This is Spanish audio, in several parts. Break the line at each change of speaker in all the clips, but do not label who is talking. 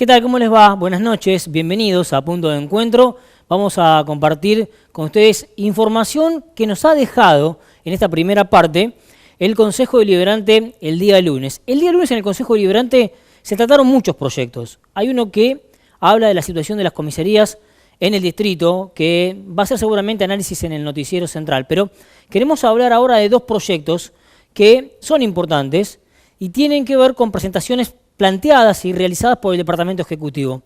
¿Qué tal? ¿Cómo les va? Buenas noches, bienvenidos a Punto de Encuentro. Vamos a compartir con ustedes información que nos ha dejado en esta primera parte el Consejo Deliberante el día lunes. El día lunes en el Consejo Deliberante se trataron muchos proyectos. Hay uno que habla de la situación de las comisarías en el distrito, que va a ser seguramente análisis en el noticiero central, pero queremos hablar ahora de dos proyectos que son importantes y tienen que ver con presentaciones planteadas y realizadas por el Departamento Ejecutivo.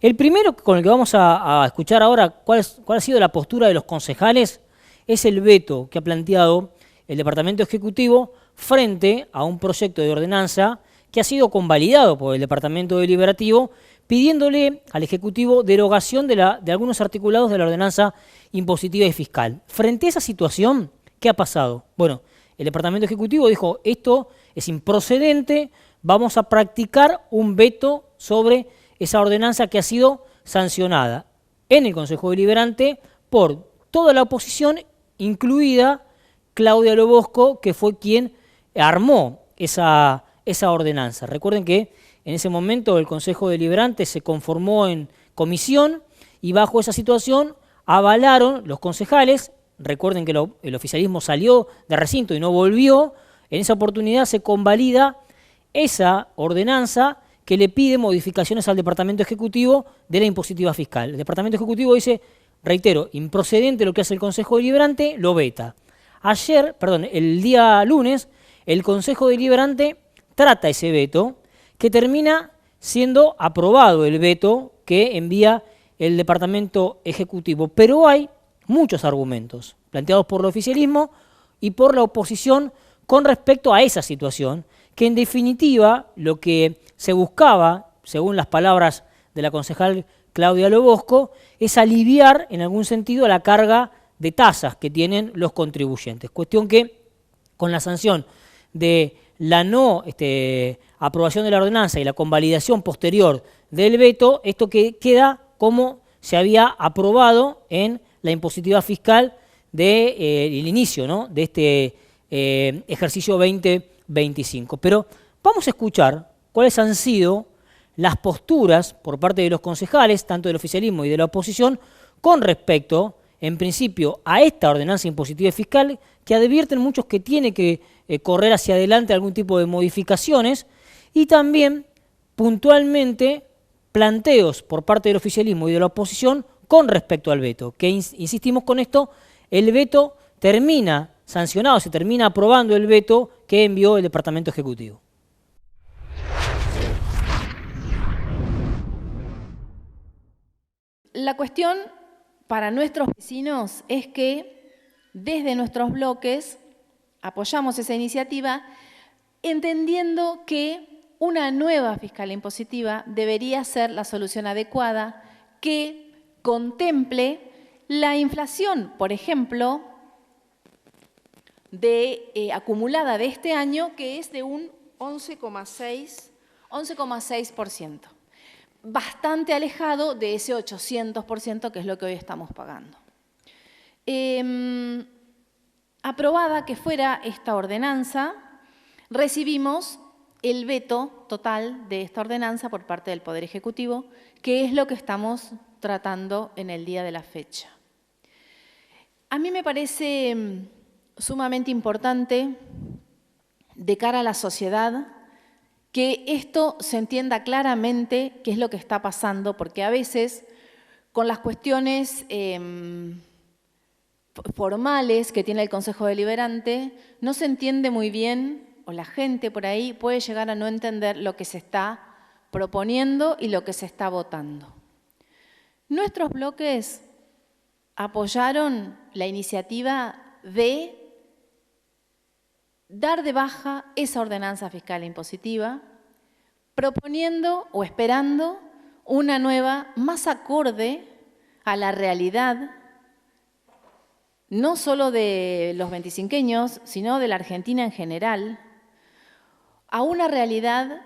El primero con el que vamos a escuchar ahora cuál ha sido la postura de los concejales es el veto que ha planteado el Departamento Ejecutivo frente a un proyecto de ordenanza que ha sido convalidado por el Departamento Deliberativo, pidiéndole al Ejecutivo derogación de algunos articulados de la ordenanza impositiva y fiscal. Frente a esa situación, ¿qué ha pasado? Bueno, el Departamento Ejecutivo dijo, esto es improcedente, vamos a practicar un veto sobre esa ordenanza que ha sido sancionada en el Consejo Deliberante por toda la oposición, incluida Claudia Lobosco, que fue quien armó esa ordenanza. Recuerden que en ese momento el Consejo Deliberante se conformó en comisión y bajo esa situación avalaron los concejales. Recuerden que el oficialismo salió de recinto y no volvió. En esa oportunidad se convalida esa ordenanza que le pide modificaciones al Departamento Ejecutivo de la impositiva fiscal. El Departamento Ejecutivo dice, reitero, improcedente lo que hace el Consejo Deliberante, lo veta. El día lunes, el Consejo Deliberante trata ese veto, que termina siendo aprobado el veto que envía el Departamento Ejecutivo. Pero hay muchos argumentos planteados por el oficialismo y por la oposición con respecto a esa situación, que en definitiva lo que se buscaba, según las palabras de la concejal Claudia Lobosco, es aliviar en algún sentido la carga de tasas que tienen los contribuyentes. Cuestión que con la sanción de la no aprobación de la ordenanza y la convalidación posterior del veto, esto que queda como se había aprobado en la impositiva fiscal del inicio, ¿no?, de este ejercicio 2025. Pero vamos a escuchar cuáles han sido las posturas por parte de los concejales, tanto del oficialismo y de la oposición, con respecto, en principio, a esta ordenanza impositiva y fiscal, que advierten muchos que tiene que correr hacia adelante algún tipo de modificaciones, y también, puntualmente, planteos por parte del oficialismo y de la oposición con respecto al veto, que insistimos con esto, el veto termina sancionado, se termina aprobando el veto que envió el Departamento Ejecutivo.
La cuestión para nuestros vecinos es que desde nuestros bloques apoyamos esa iniciativa entendiendo que una nueva fiscalía impositiva debería ser la solución adecuada que contemple la inflación, por ejemplo, acumulada de este año, que es de un 11,6%, bastante alejado de ese 800% que es lo que hoy estamos pagando. Aprobada que fuera esta ordenanza, recibimos el veto total de esta ordenanza por parte del Poder Ejecutivo, que es lo que estamos tratando en el día de la fecha. A mí me parece sumamente importante de cara a la sociedad que esto se entienda claramente qué es lo que está pasando, porque a veces con las cuestiones formales que tiene el Consejo Deliberante no se entiende muy bien, o la gente por ahí puede llegar a no entender lo que se está proponiendo y lo que se está votando. Nuestros bloques apoyaron la iniciativa de dar de baja esa ordenanza fiscal impositiva, proponiendo o esperando una nueva más acorde a la realidad, no solo de los veinticinqueños, sino de la Argentina en general, a una realidad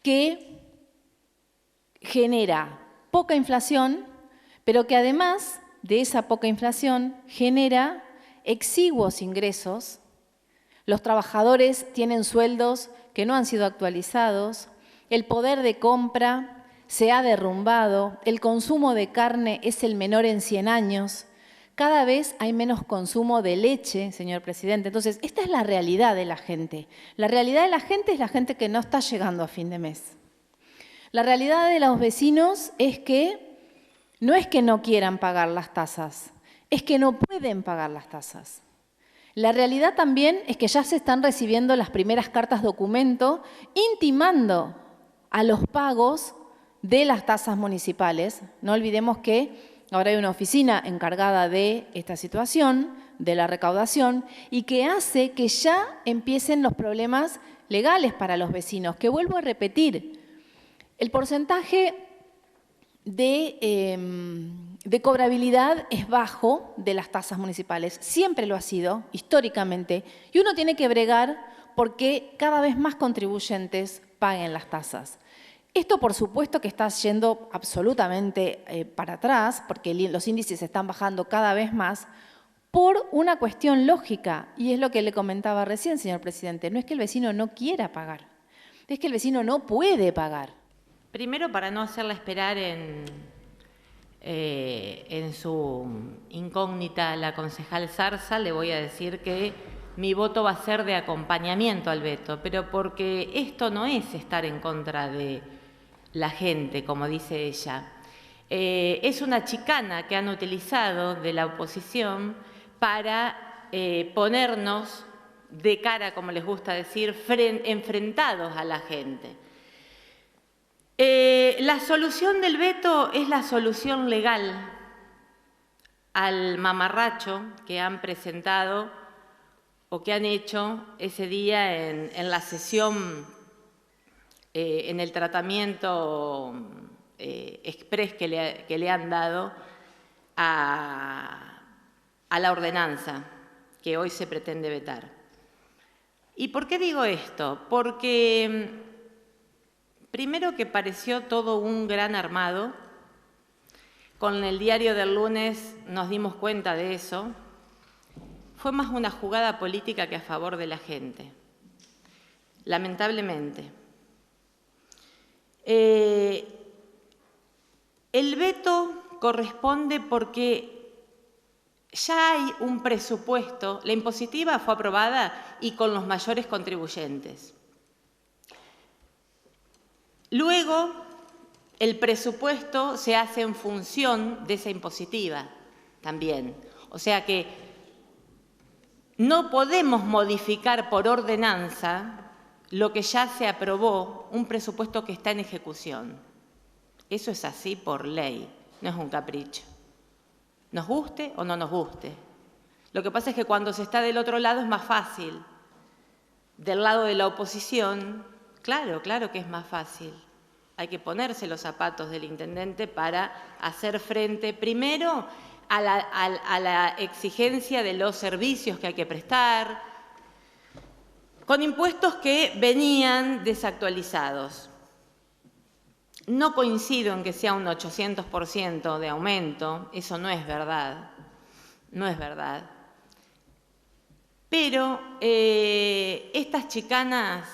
que genera poca inflación, pero que además de esa poca inflación genera exiguos ingresos. Los trabajadores tienen sueldos que no han sido actualizados, el poder de compra se ha derrumbado, el consumo de carne es el menor en 100 años, cada vez hay menos consumo de leche, señor presidente. Entonces, esta es la realidad de la gente. La realidad de la gente es la gente que no está llegando a fin de mes. La realidad de los vecinos es que no es que no quieran pagar las tasas, es que no pueden pagar las tasas. La realidad también es que ya se están recibiendo las primeras cartas documento intimando a los pagos de las tasas municipales. No olvidemos que ahora hay una oficina encargada de esta situación, de la recaudación, y que hace que ya empiecen los problemas legales para los vecinos, que vuelvo a repetir, el porcentaje de cobrabilidad es bajo de las tasas municipales. Siempre lo ha sido, históricamente, y uno tiene que bregar porque cada vez más contribuyentes paguen las tasas. Esto, por supuesto, que está yendo absolutamente para atrás, porque los índices están bajando cada vez más, por una cuestión lógica, y es lo que le comentaba recién, señor presidente. No es que el vecino no quiera pagar, es que el vecino no puede pagar.
Primero, para no hacerla esperar en su incógnita la concejal Zarza, le voy a decir que mi voto va a ser de acompañamiento al veto, pero porque esto no es estar en contra de la gente, como dice ella. Es una chicana que han utilizado de la oposición para ponernos de cara, como les gusta decir, enfrentados a la gente. La solución del veto es la solución legal al mamarracho que han presentado o que han hecho ese día en la sesión, en el tratamiento exprés que le han dado a la ordenanza que hoy se pretende vetar. ¿Y por qué digo esto? Porque primero que pareció todo un gran armado. Con el diario del lunes nos dimos cuenta de eso. Fue más una jugada política que a favor de la gente, lamentablemente. El veto corresponde porque ya hay un presupuesto. La impositiva fue aprobada y con los mayores contribuyentes. Luego, el presupuesto se hace en función de esa impositiva también. O sea que no podemos modificar por ordenanza lo que ya se aprobó, un presupuesto que está en ejecución. Eso es así por ley, no es un capricho. Nos guste o no nos guste. Lo que pasa es que cuando se está del otro lado es más fácil. Del lado de la oposición, claro que es más fácil. Hay que ponerse los zapatos del intendente para hacer frente primero a la exigencia de los servicios que hay que prestar, con impuestos que venían desactualizados. No coincido en que sea un 800% de aumento, eso no es verdad, no es verdad. Pero estas chicanas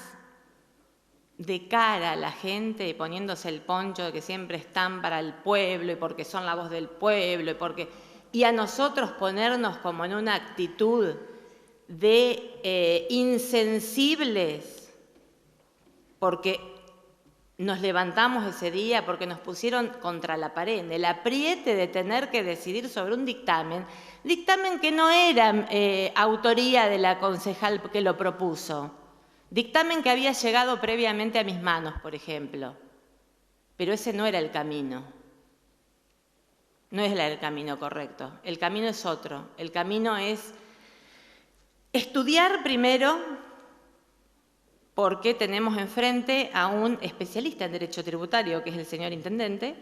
de cara a la gente, poniéndose el poncho de que siempre están para el pueblo y porque son la voz del pueblo y a nosotros ponernos como en una actitud de insensibles porque nos levantamos ese día, porque nos pusieron contra la pared, en el apriete de tener que decidir sobre un dictamen que no era autoría de la concejal que lo propuso, dictamen que había llegado previamente a mis manos, por ejemplo, pero ese no era el camino, no es el camino correcto, el camino es otro, el camino es estudiar primero, porque tenemos enfrente a un especialista en derecho tributario, que es el señor intendente,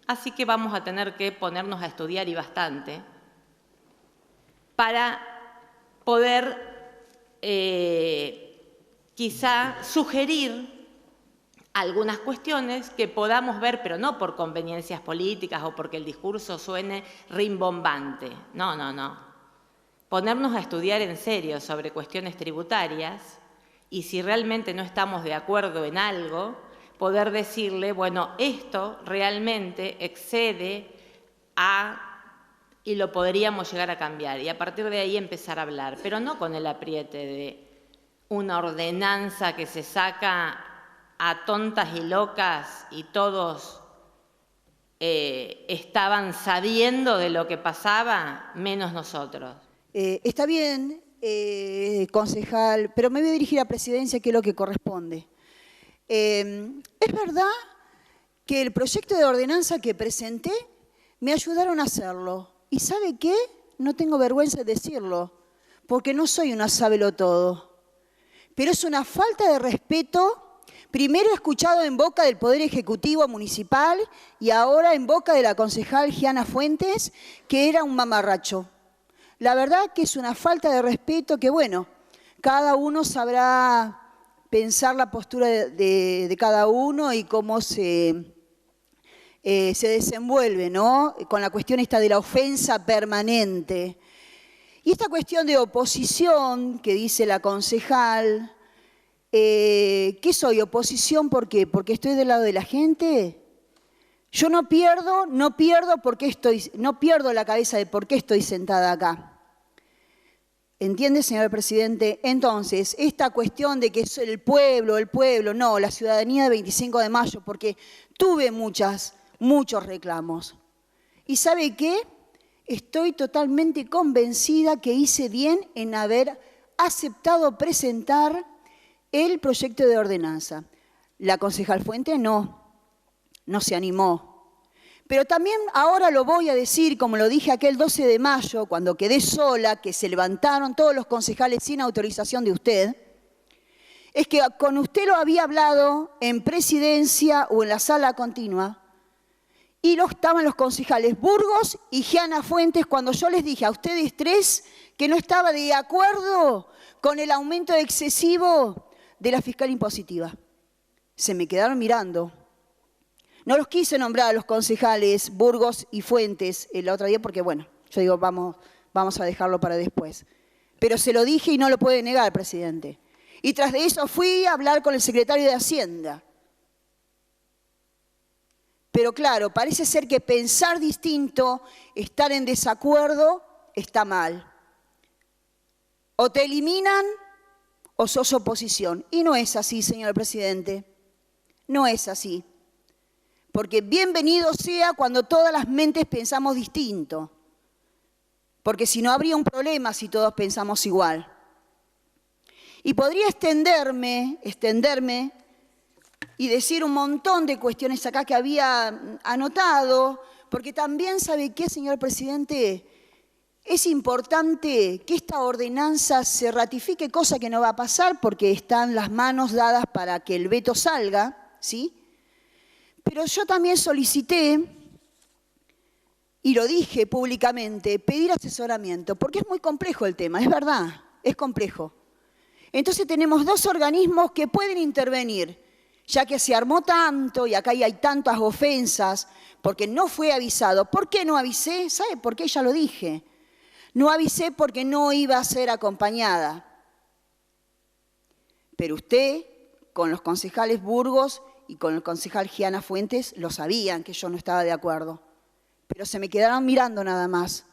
así que vamos a tener que ponernos a estudiar y bastante para poder quizá sugerir algunas cuestiones que podamos ver, pero no por conveniencias políticas o porque el discurso suene rimbombante. No. Ponernos a estudiar en serio sobre cuestiones tributarias y si realmente no estamos de acuerdo en algo, poder decirle, bueno, esto realmente excede a... y lo podríamos llegar a cambiar, y a partir de ahí empezar a hablar, pero no con el apriete de una ordenanza que se saca a tontas y locas y todos estaban sabiendo de lo que pasaba, menos nosotros.
Está bien, concejal, pero me voy a dirigir a Presidencia, que es lo que corresponde. Es verdad que el proyecto de ordenanza que presenté me ayudaron a hacerlo. ¿Y sabe qué? No tengo vergüenza de decirlo, porque no soy una sábelotodo. Pero es una falta de respeto, primero escuchado en boca del Poder Ejecutivo Municipal y ahora en boca de la concejal Giana Fuentes, que era un mamarracho. La verdad que es una falta de respeto que, bueno, cada uno sabrá pensar la postura de cada uno y cómo se desenvuelve, ¿no? Con la cuestión esta de la ofensa permanente. Y esta cuestión de oposición que dice la concejal, ¿qué soy? ¿Oposición por qué? ¿Porque estoy del lado de la gente? Yo no pierdo la cabeza de por qué estoy sentada acá. ¿Entiende, señor presidente? Entonces, esta cuestión de que es el pueblo, no, la ciudadanía de 25 de mayo, porque tuve muchos reclamos. ¿Y sabe qué? Estoy totalmente convencida que hice bien en haber aceptado presentar el proyecto de ordenanza. La concejal Fuente no se animó. Pero también ahora lo voy a decir, como lo dije aquel 12 de mayo, cuando quedé sola, que se levantaron todos los concejales sin autorización de usted, es que con usted lo había hablado en Presidencia o en la sala continua, y estaban los concejales Burgos y Giana Fuentes cuando yo les dije a ustedes tres que no estaba de acuerdo con el aumento excesivo de la fiscal impositiva. Se me quedaron mirando. No los quise nombrar a los concejales Burgos y Fuentes el otro día porque, bueno, yo digo, vamos a dejarlo para después. Pero se lo dije y no lo puede negar, presidente. Y tras de eso fui a hablar con el secretario de Hacienda. Pero claro, parece ser que pensar distinto, estar en desacuerdo, está mal. O te eliminan o sos oposición. Y no es así, señor presidente. No es así. Porque bienvenido sea cuando todas las mentes pensamos distinto. Porque si no habría un problema si todos pensamos igual. Y podría extenderme y decir un montón de cuestiones acá que había anotado, porque también, ¿sabe qué, señor presidente? Es importante que esta ordenanza se ratifique, cosa que no va a pasar porque están las manos dadas para que el veto salga, ¿sí? Pero yo también solicité, y lo dije públicamente, pedir asesoramiento, porque es muy complejo el tema, es verdad, es complejo. Entonces tenemos dos organismos que pueden intervenir, ya que se armó tanto y acá hay tantas ofensas, porque no fue avisado. ¿Por qué no avisé? ¿Sabe por qué? Ya lo dije. No avisé porque no iba a ser acompañada. Pero usted, con los concejales Burgos y con el concejal Giana Fuentes, lo sabían que yo no estaba de acuerdo. Pero se me quedaron mirando nada más.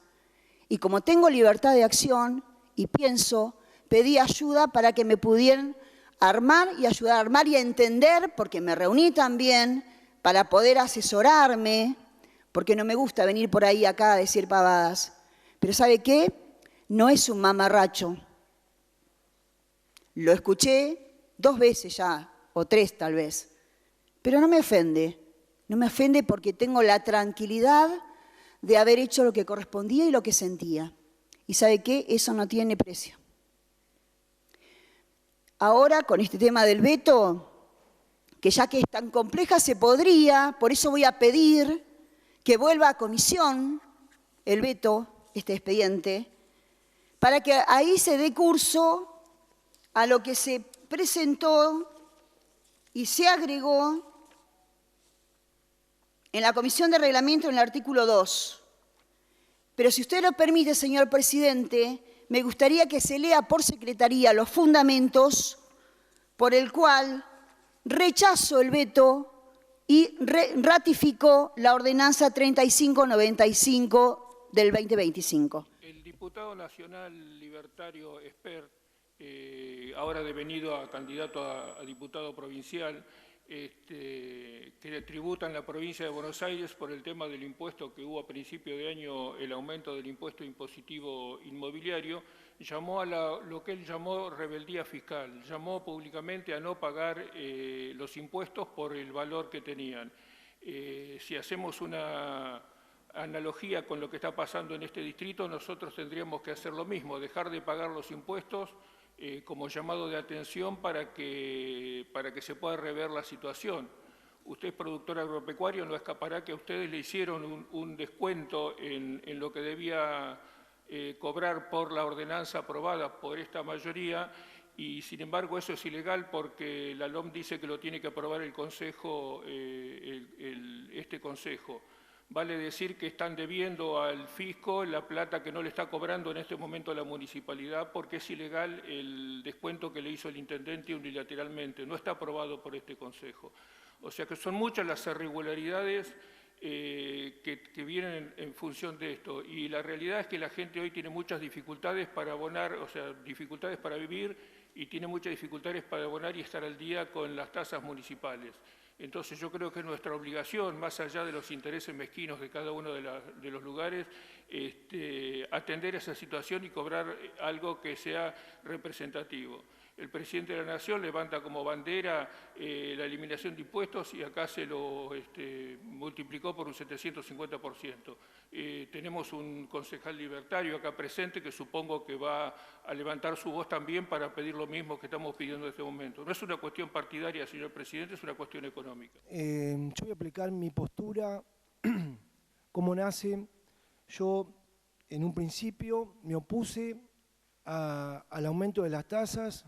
Y como tengo libertad de acción y pienso, pedí ayuda para que me pudieran armar y ayudar a armar y a entender, porque me reuní también para poder asesorarme, porque no me gusta venir por ahí acá a decir pavadas. Pero ¿sabe qué? No es un mamarracho. Lo escuché 2 veces ya, o 3 tal vez, pero no me ofende. No me ofende porque tengo la tranquilidad de haber hecho lo que correspondía y lo que sentía. ¿Y sabe qué? Eso no tiene precio. Ahora, con este tema del veto, que ya que es tan compleja, se podría, por eso voy a pedir que vuelva a comisión el veto, este expediente, para que ahí se dé curso a lo que se presentó y se agregó en la Comisión de Reglamento en el artículo 2. Pero si usted lo permite, señor presidente, me gustaría que se lea por secretaría los fundamentos por el cual rechazó el veto y ratificó la ordenanza 3595 del 2025.
El diputado nacional libertario Espert, ahora devenido a candidato a diputado provincial, que le tributa en la provincia de Buenos Aires por el tema del impuesto que hubo a principio de año, el aumento del impuesto impositivo inmobiliario, llamó a lo que él llamó rebeldía fiscal, llamó públicamente a no pagar los impuestos por el valor que tenían. Si hacemos una analogía con lo que está pasando en este distrito, nosotros tendríamos que hacer lo mismo, dejar de pagar los impuestos como llamado de atención para que se pueda rever la situación. Usted es productor agropecuario, no escapará que a ustedes le hicieron un descuento en lo que debía cobrar por la ordenanza aprobada por esta mayoría, y sin embargo eso es ilegal porque la LOM dice que lo tiene que aprobar el Consejo, este Consejo. Vale decir que están debiendo al fisco la plata que no le está cobrando en este momento a la municipalidad porque es ilegal el descuento que le hizo el intendente unilateralmente. No está aprobado por este Consejo. O sea que son muchas las irregularidades que vienen en función de esto. Y la realidad es que la gente hoy tiene muchas dificultades para abonar, o sea, dificultades para vivir y tiene muchas dificultades para abonar y estar al día con las tasas municipales. Entonces yo creo que es nuestra obligación, más allá de los intereses mezquinos de cada uno de los lugares, atender esa situación y cobrar algo que sea representativo. El presidente de la Nación levanta como bandera la eliminación de impuestos y acá se lo multiplicó por un 750%. Tenemos un concejal libertario acá presente que supongo que va a levantar su voz también para pedir lo mismo que estamos pidiendo en este momento. No es una cuestión partidaria, señor presidente, es una cuestión económica.
Yo voy a explicar mi postura, cómo nace. Yo, en un principio, me opuse al aumento de las tasas,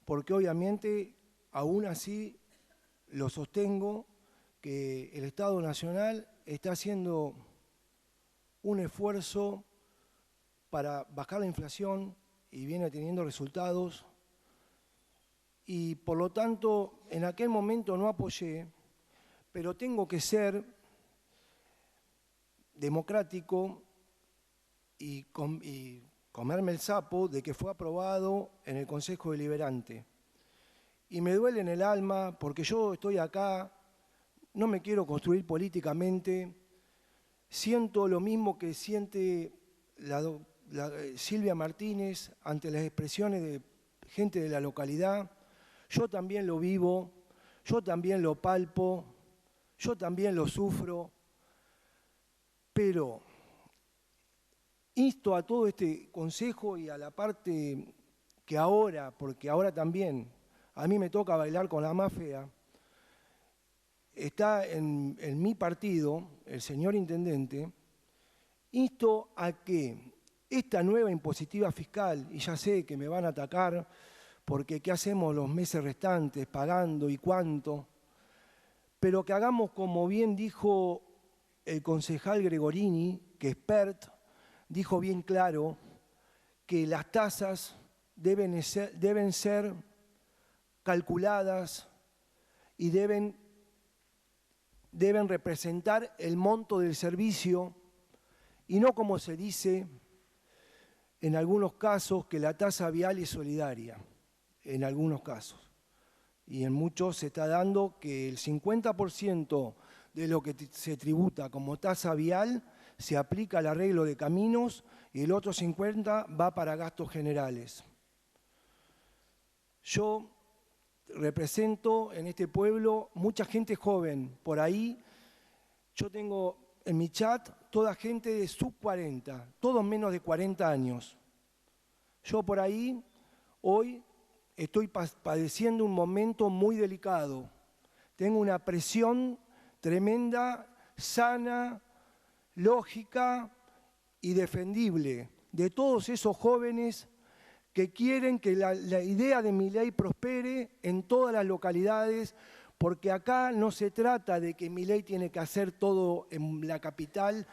porque obviamente, aún así, lo sostengo, que el Estado Nacional está haciendo un esfuerzo para bajar la inflación y viene teniendo resultados, y por lo tanto, en aquel momento no apoyé, pero tengo que ser democrático y comerme el sapo de que fue aprobado en el Consejo Deliberante. Y me duele en el alma porque yo estoy acá, no me quiero construir políticamente, siento lo mismo que siente Silvia Martínez ante las expresiones de gente de la localidad. Yo también lo vivo, yo también lo palpo, yo también lo sufro, pero insto a todo este consejo y a la parte que ahora, porque ahora también a mí me toca bailar con la más fea, está en mi partido, el señor intendente, insto a que esta nueva impositiva fiscal, y ya sé que me van a atacar, porque ¿qué hacemos los meses restantes, pagando y cuánto? Pero que hagamos como bien dijo el concejal Gregorini, que es Espert, dijo bien claro que las tasas deben ser calculadas y deben representar el monto del servicio y no como se dice en algunos casos que la tasa vial es solidaria, en algunos casos. Y en muchos se está dando que el 50% de lo que se tributa como tasa vial se aplica al arreglo de caminos y el otro 50% va para gastos generales. Yo represento en este pueblo mucha gente joven, por ahí yo tengo en mi chat toda gente de sub 40, todos menos de 40 años. Yo por ahí hoy estoy padeciendo un momento muy delicado, tengo una presión tremenda, sana, lógica y defendible de todos esos jóvenes que quieren que la idea de Milei prospere en todas las localidades, porque acá no se trata de que Milei tiene que hacer todo en la capital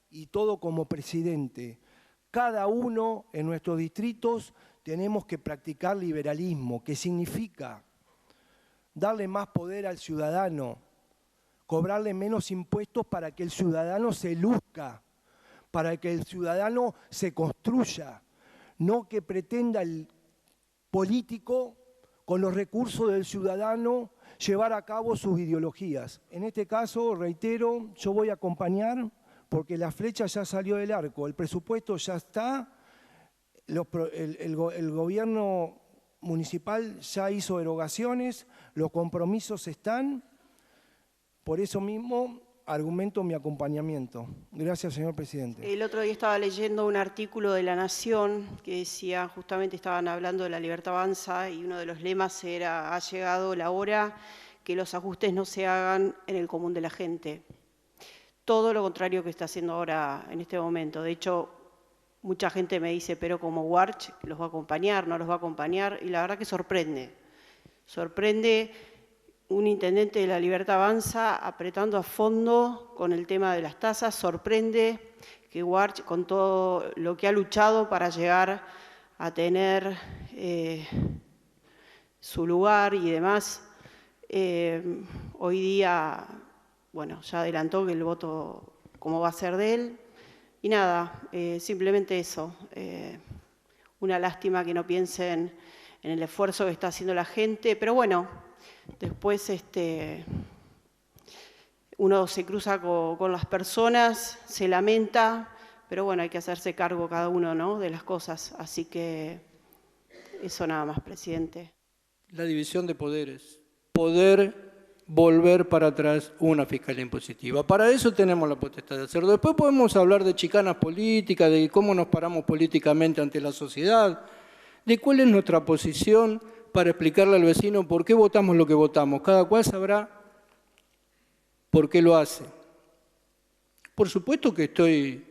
y todo como presidente. Cada uno en nuestros distritos tenemos que practicar liberalismo, que significa darle más poder al ciudadano, cobrarle menos impuestos para que el ciudadano se luzca, para que el ciudadano se construya, no que pretenda el político con los recursos del ciudadano llevar a cabo sus ideologías. En este caso, reitero, yo voy a acompañar porque la flecha ya salió del arco, el presupuesto ya está, el gobierno municipal ya hizo erogaciones, los compromisos están, por eso mismo argumento mi acompañamiento. Gracias, señor presidente.
El otro día estaba leyendo un artículo de La Nación que decía, justamente estaban hablando de la libertad avanza y uno de los lemas era, ha llegado la hora que los ajustes no se hagan en el común de la gente. Todo lo contrario que está haciendo ahora en este momento. De hecho, mucha gente me dice, pero como Warch, ¿los va a acompañar? ¿No los va a acompañar? Y la verdad que sorprende. Sorprende un intendente de la Libertad Avanza apretando a fondo con el tema de las tasas. Sorprende que Warch, con todo lo que ha luchado para llegar a tener su lugar y demás, hoy día, bueno, ya adelantó que el voto como va a ser de él. Y nada, simplemente eso. Una lástima que no piensen en el esfuerzo que está haciendo la gente, pero bueno, después uno se cruza con las personas, se lamenta, pero bueno, hay que hacerse cargo cada uno, ¿no?, de las cosas. Así que eso nada más, presidente.
La división de poderes. Poder volver para atrás una fiscalía impositiva. Para eso tenemos la potestad de hacerlo. Después podemos hablar de chicanas políticas, de cómo nos paramos políticamente ante la sociedad, de cuál es nuestra posición para explicarle al vecino por qué votamos lo que votamos. Cada cual sabrá por qué lo hace. Por supuesto que estoy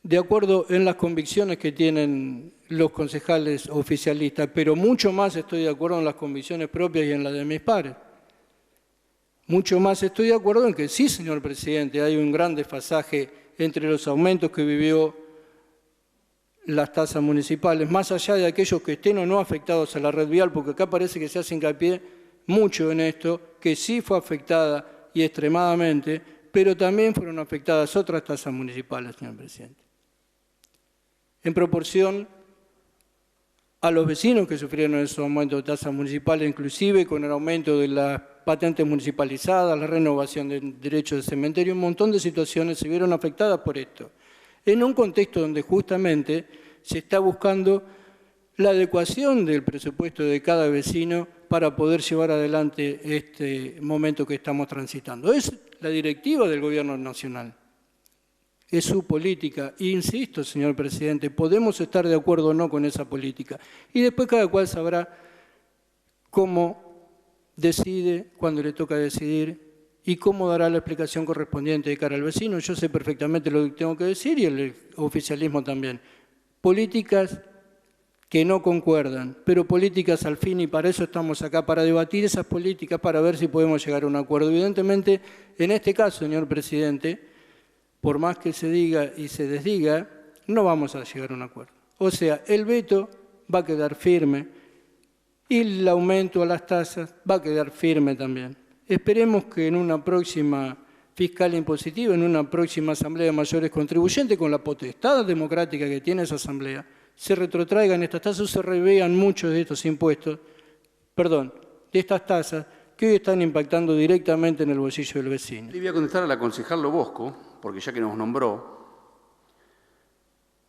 de acuerdo en las convicciones que tienen los concejales oficialistas, pero mucho más estoy de acuerdo en las convicciones propias y en las de mis pares. Mucho más estoy de acuerdo en que sí, señor presidente, hay un gran desfasaje entre los aumentos que vivió las tasas municipales, más allá de aquellos que estén o no afectados a la red vial, porque acá parece que se hace hincapié mucho en esto, que sí fue afectada y extremadamente, pero también fueron afectadas otras tasas municipales, señor presidente. En proporción a los vecinos que sufrieron esos aumentos de tasas municipales, inclusive con el aumento de las patentes municipalizadas, la renovación de derechos de cementerio, un montón de situaciones se vieron afectadas por esto. En un contexto donde justamente se está buscando la adecuación del presupuesto de cada vecino para poder llevar adelante este momento que estamos transitando. Es la directiva del Gobierno Nacional, es su política. E insisto, señor presidente, podemos estar de acuerdo o no con esa política. Y después cada cual sabrá cómo decide, cuando le toca decidir, y cómo dará la explicación correspondiente de cara al vecino. Yo sé perfectamente lo que tengo que decir y el oficialismo también. Políticas que no concuerdan, pero políticas al fin, y para eso estamos acá, para debatir esas políticas, para ver si podemos llegar a un acuerdo. Evidentemente, en este caso, señor presidente, por más que se diga y se desdiga, no vamos a llegar a un acuerdo. O sea, el veto va a quedar firme y el aumento a las tasas va a quedar firme también. Esperemos que en una próxima fiscalía impositiva, en una próxima asamblea de mayores contribuyentes, con la potestad democrática que tiene esa asamblea, se retrotraigan estas tasas, se revean muchos de estos impuestos, de estas tasas que hoy están impactando directamente en el bolsillo del vecino.
Le voy a contestar a la concejal Lobosco, porque ya que nos nombró,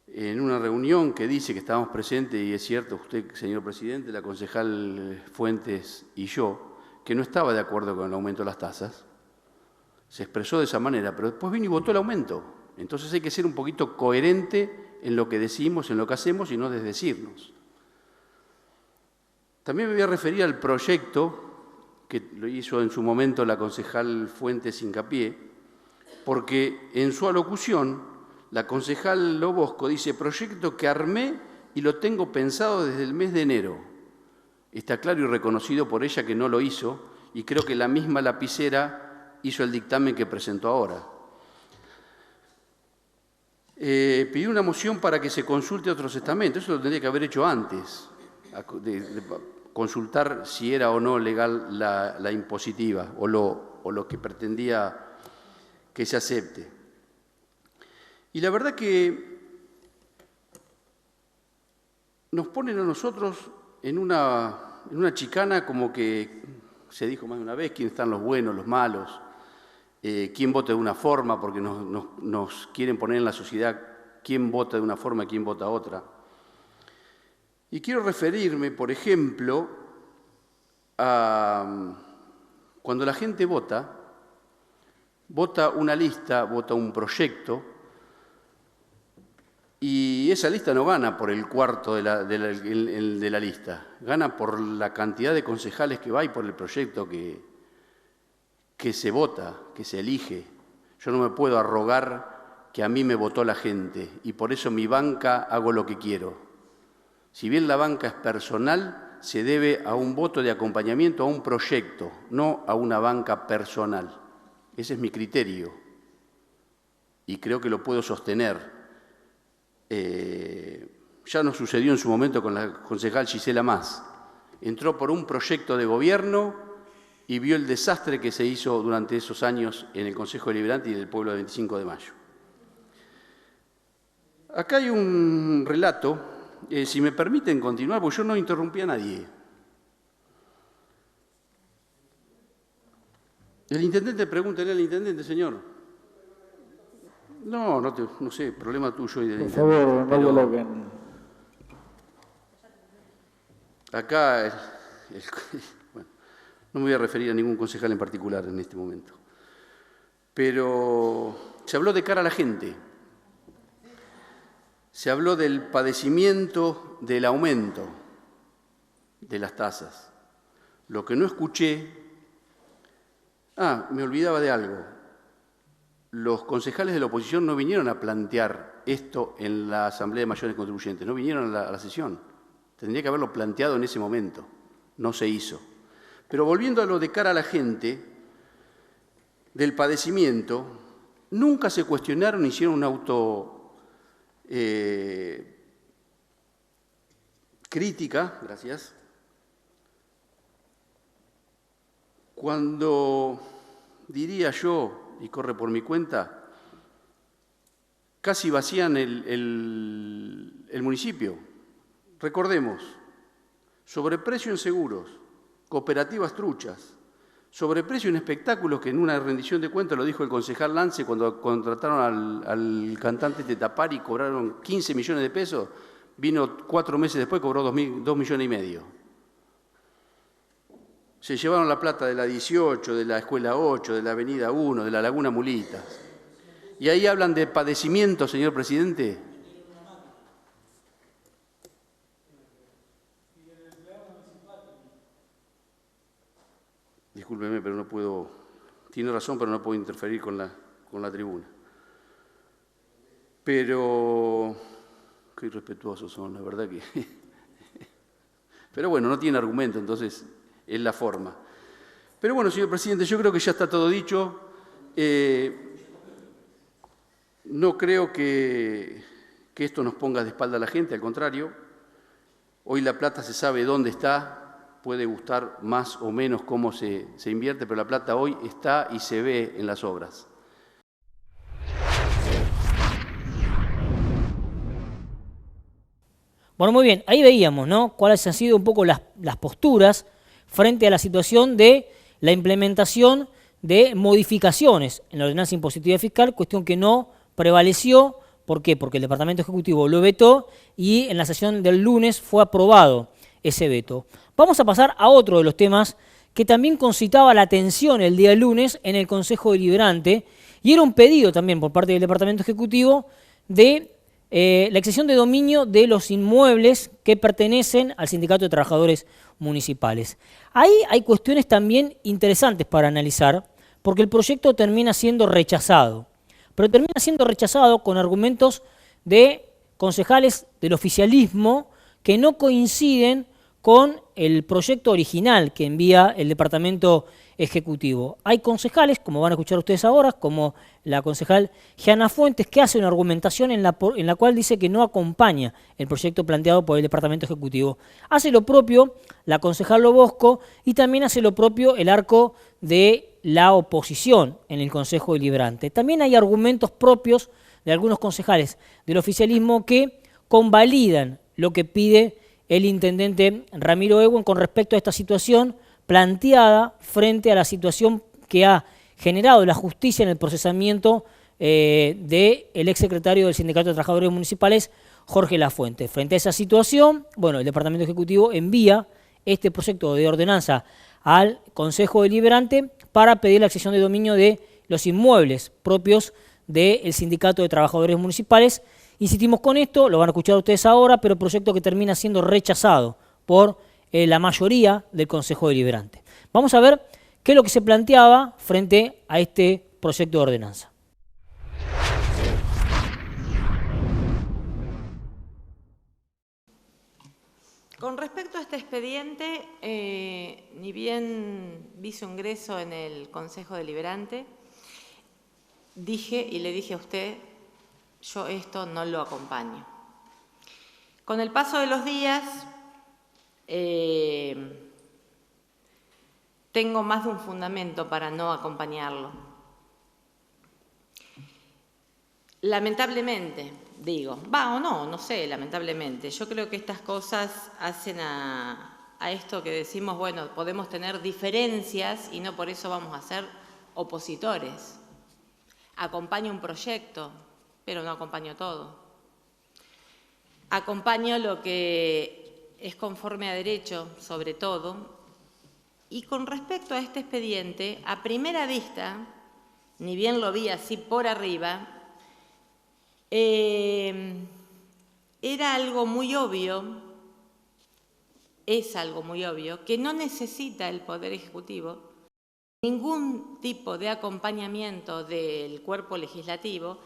en una reunión que dice que estábamos presentes, y es cierto, usted, señor presidente, la concejal Fuentes y yo, que no estaba de acuerdo con el aumento de las tasas, se expresó de esa manera, pero después vino y votó el aumento. Entonces hay que ser un poquito coherente en lo que decimos, en lo que hacemos y no desdecirnos. También me voy a referir al proyecto que lo hizo en su momento la concejal Fuentes hincapié, porque en su alocución la concejal Lobosco dice: proyecto que armé y lo tengo pensado desde el mes de enero. Está claro y reconocido por ella que no lo hizo, y creo que la misma lapicera hizo el dictamen que presentó ahora. Pidió una moción para que se consulte otros estamentos, eso lo tendría que haber hecho antes, consultar si era o no legal la impositiva o lo que pretendía que se acepte. Y la verdad que nos ponen a nosotros en una chicana, como que se dijo más de una vez, quién están los buenos, los malos, quién vota de una forma, porque nos quieren poner en la sociedad quién vota de una forma y quién vota otra. Y quiero referirme, por ejemplo, a cuando la gente vota una lista, vota un proyecto, y esa lista no gana por el cuarto de la lista, gana por la cantidad de concejales que va y por el proyecto que se vota, que se elige. Yo no me puedo arrogar que a mí me votó la gente y por eso mi banca hago lo que quiero. Si bien la banca es personal, se debe a un voto de acompañamiento a un proyecto, no a una banca personal. Ese es mi criterio y creo que lo puedo sostener. Ya nos sucedió en su momento con la concejal Gisela Mas. Entró por un proyecto de gobierno y vio el desastre que se hizo durante esos años en el Consejo Deliberante y del pueblo del 25 de mayo. Acá hay un relato, si me permiten continuar, porque yo no interrumpí a nadie. El intendente, pregúntele al intendente, señor. No sé, problema tuyo y del intendente.
Por favor, no dialoguen.
Acá, bueno, no me voy a referir a ningún concejal en particular en este momento, pero se habló de cara a la gente, se habló del padecimiento del aumento de las tasas. Lo que no escuché, me olvidaba de algo, los concejales de la oposición no vinieron a plantear esto en la Asamblea de Mayores Contribuyentes, no vinieron a la sesión. Tendría que haberlo planteado en ese momento, no se hizo. Pero volviendo a lo de cara a la gente, del padecimiento, nunca se cuestionaron, hicieron una crítica, gracias, cuando, diría yo, y corre por mi cuenta, casi vacían el municipio. Recordemos, sobreprecio en seguros, cooperativas truchas, sobreprecio en espectáculos, que en una rendición de cuentas lo dijo el concejal Lance cuando contrataron al cantante de Tapari y cobraron 15 millones de pesos, vino 4 meses después, cobró 2 millones y medio. Se llevaron la plata de la 18, de la Escuela 8, de la Avenida 1, de la Laguna Mulitas. Y ahí hablan de padecimiento, señor presidente. Discúlpeme, pero no puedo, tiene razón, pero no puedo interferir con la tribuna. Pero, qué irrespetuosos son, la verdad que... Pero bueno, no tiene argumento, entonces es la forma. Pero bueno, señor presidente, yo creo que ya está todo dicho. No creo que esto nos ponga de espalda a la gente, al contrario. Hoy la plata se sabe dónde está. Puede gustar más o menos cómo se invierte, pero la plata hoy está y se ve en las obras.
Bueno, muy bien, ahí veíamos, ¿no?, cuáles han sido un poco las posturas frente a la situación de la implementación de modificaciones en la ordenanza impositiva fiscal, cuestión que no prevaleció. ¿Por qué? Porque el Departamento Ejecutivo lo vetó y en la sesión del lunes fue aprobado ese veto. Vamos a pasar a otro de los temas que también concitaba la atención el día lunes en el Consejo Deliberante y era un pedido también por parte del Departamento Ejecutivo de la exención de dominio de los inmuebles que pertenecen al Sindicato de Trabajadores Municipales. Ahí hay cuestiones también interesantes para analizar porque el proyecto termina siendo rechazado, pero termina siendo rechazado con argumentos de concejales del oficialismo que no coinciden con el proyecto original que envía el Departamento Ejecutivo. Hay concejales, como van a escuchar ustedes ahora, como la concejal Gianna Fuentes, que hace una argumentación en la cual dice que no acompaña el proyecto planteado por el Departamento Ejecutivo. Hace lo propio la concejal Lobosco y también hace lo propio el arco de la oposición en el Consejo Deliberante. También hay argumentos propios de algunos concejales del oficialismo que convalidan lo que pide el intendente Ramiro Ewen con respecto a esta situación planteada frente a la situación que ha generado la justicia en el procesamiento del exsecretario del Sindicato de Trabajadores Municipales, Jorge Lafuente. Frente a esa situación, bueno, el Departamento Ejecutivo envía este proyecto de ordenanza al Consejo Deliberante para pedir la accesión de dominio de los inmuebles propios del Sindicato de Trabajadores Municipales. Insistimos con esto, lo van a escuchar ustedes ahora, pero proyecto que termina siendo rechazado por la mayoría del Consejo Deliberante. Vamos a ver qué es lo que se planteaba frente a este proyecto de ordenanza.
Con respecto a este expediente, ni bien vi su ingreso en el Consejo Deliberante, dije y le dije a usted, yo esto no lo acompaño. Con el paso de los días, tengo más de un fundamento para no acompañarlo. Lamentablemente, digo, va o no, no sé, lamentablemente. Yo creo que estas cosas hacen a esto que decimos, bueno, podemos tener diferencias y no por eso vamos a ser opositores. Acompaño un proyecto, pero no acompaño todo. Acompaño lo que es conforme a derecho, sobre todo. Y con respecto a este expediente, a primera vista, ni bien lo vi así por arriba, era algo muy obvio, es algo muy obvio, que no necesita el Poder Ejecutivo ningún tipo de acompañamiento del cuerpo legislativo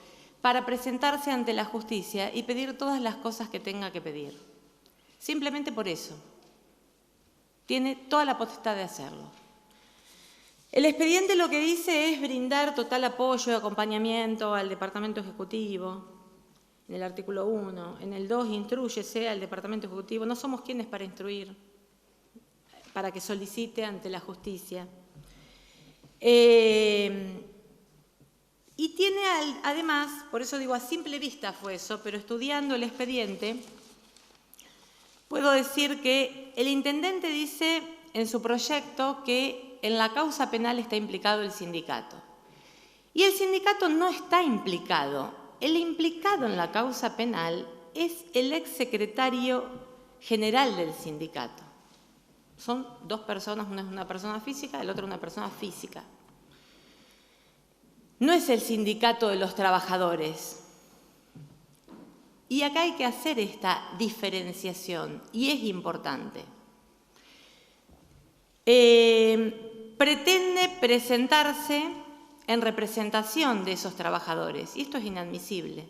para presentarse ante la justicia y pedir todas las cosas que tenga que pedir. Simplemente por eso. Tiene toda la potestad de hacerlo. El expediente lo que dice es brindar total apoyo y acompañamiento al Departamento Ejecutivo, en el artículo 1. En el 2, instrúyese al Departamento Ejecutivo. No somos quienes para instruir, para que solicite ante la justicia. Y tiene además, por eso digo, a simple vista fue eso, pero estudiando el expediente, puedo decir que el intendente dice en su proyecto que en la causa penal está implicado el sindicato. Y el sindicato no está implicado. El implicado en la causa penal es el exsecretario general del sindicato. Son dos personas, una es una persona física, el otro una persona física. No es el sindicato de los trabajadores. Y acá hay que hacer esta diferenciación, y es importante. Pretende presentarse en representación de esos trabajadores, y esto es inadmisible.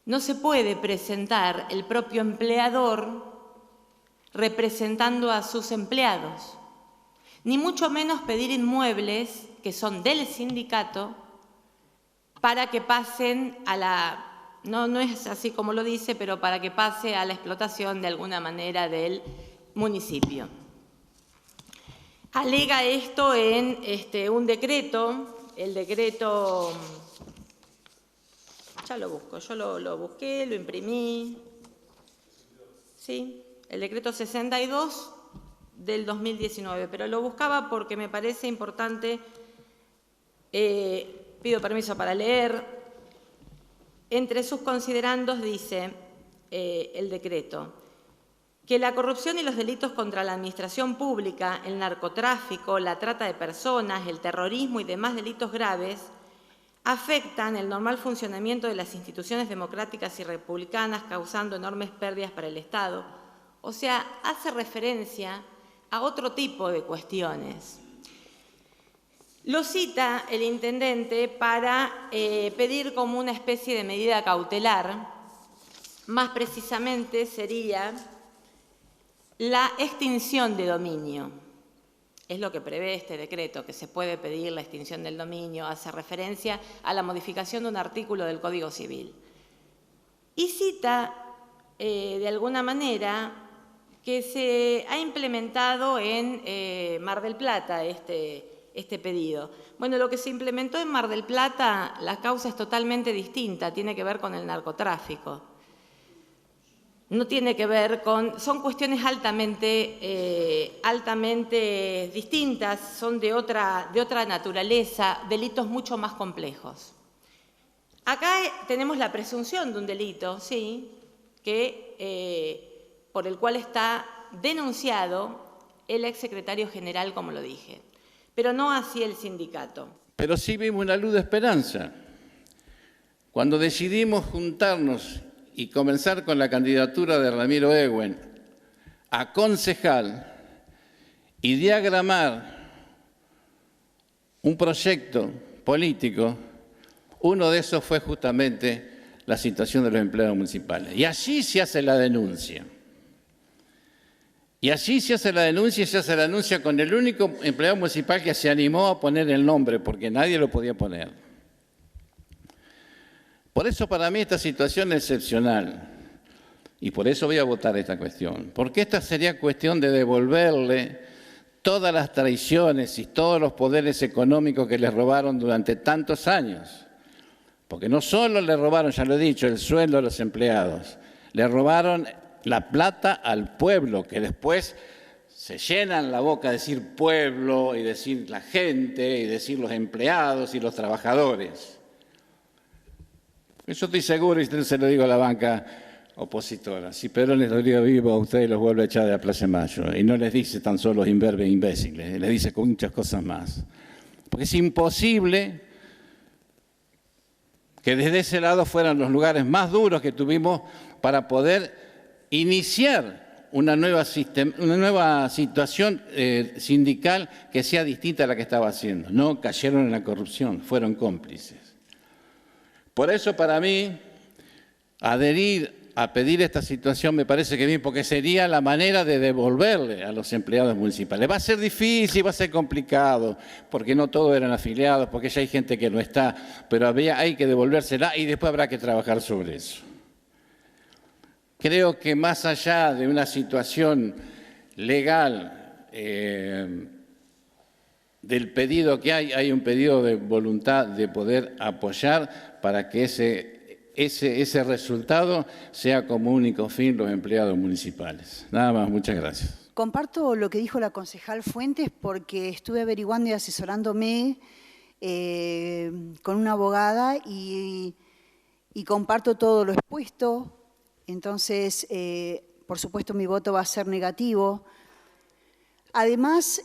No se puede presentar el propio empleador representando a sus empleados, ni mucho menos pedir inmuebles que son del sindicato para que pasen a la... No es así como lo dice, pero para que pase a la explotación de alguna manera del municipio. Alega esto en un decreto, el decreto, ya lo busco, yo lo busqué, lo imprimí, ¿sí? El decreto 62 del 2019, pero lo buscaba porque me parece importante, pido permiso para leer. Entre sus considerandos dice el decreto que la corrupción y los delitos contra la administración pública, el narcotráfico, la trata de personas, el terrorismo y demás delitos graves afectan el normal funcionamiento de las instituciones democráticas y republicanas, causando enormes pérdidas para el Estado. O sea, hace referencia a otro tipo de cuestiones. Lo cita el intendente para pedir como una especie de medida cautelar, más precisamente sería La extinción de dominio es lo que prevé este decreto, que se puede pedir la extinción del dominio, hace referencia a la modificación de un artículo del Código Civil. Y cita, de alguna manera, que se ha implementado en Mar del Plata este pedido. Bueno, lo que se implementó en Mar del Plata, la causa es totalmente distinta, tiene que ver con el narcotráfico. No tiene que ver con... Son cuestiones altamente distintas, son de otra naturaleza, delitos mucho más complejos. Acá tenemos la presunción de un delito, sí, por el cual está denunciado el exsecretario general, como lo dije, pero no así el sindicato.
Pero sí vimos una luz de esperanza. Cuando decidimos juntarnos y comenzar con la candidatura de Ramiro Ehuen a concejal y diagramar un proyecto político, uno de esos fue justamente la situación de los empleados municipales. Y allí se hace la denuncia. Y allí se hace la denuncia y se hace la denuncia con el único empleado municipal que se animó a poner el nombre, porque nadie lo podía poner. Por eso para mí esta situación es excepcional. Y por eso voy a votar esta cuestión. Porque esta sería cuestión de devolverle todas las traiciones y todos los poderes económicos que les robaron durante tantos años. Porque no solo le robaron, ya lo he dicho, el sueldo a los empleados, le robaron la plata al pueblo, que después se llenan la boca de decir pueblo y decir la gente y decir los empleados y los trabajadores. Yo estoy seguro, y se lo digo a la banca opositora, si Perón les dolió vivo a ustedes los vuelve a echar de la Plaza de Mayo, y no les dice tan solo imberbes imbéciles, les dice con muchas cosas más. Porque es imposible que desde ese lado fueran los lugares más duros que tuvimos para poder iniciar una nueva situación sindical que sea distinta a la que estaba haciendo. No cayeron en la corrupción, fueron cómplices. Por eso para mí, adherir a pedir esta situación me parece que bien, porque sería la manera de devolverle a los empleados municipales. Va a ser difícil, va a ser complicado, porque no todos eran afiliados, porque ya hay gente que no está, pero hay que devolvérsela y después habrá que trabajar sobre eso. Creo que más allá de una situación legal del pedido que hay un pedido de voluntad de poder apoyar para que ese resultado sea como único fin los empleados municipales. Nada más, muchas gracias.
Comparto lo que dijo la concejal Fuentes porque estuve averiguando y asesorándome con una abogada y comparto todo lo expuesto. Entonces, por supuesto, mi voto va a ser negativo. Además,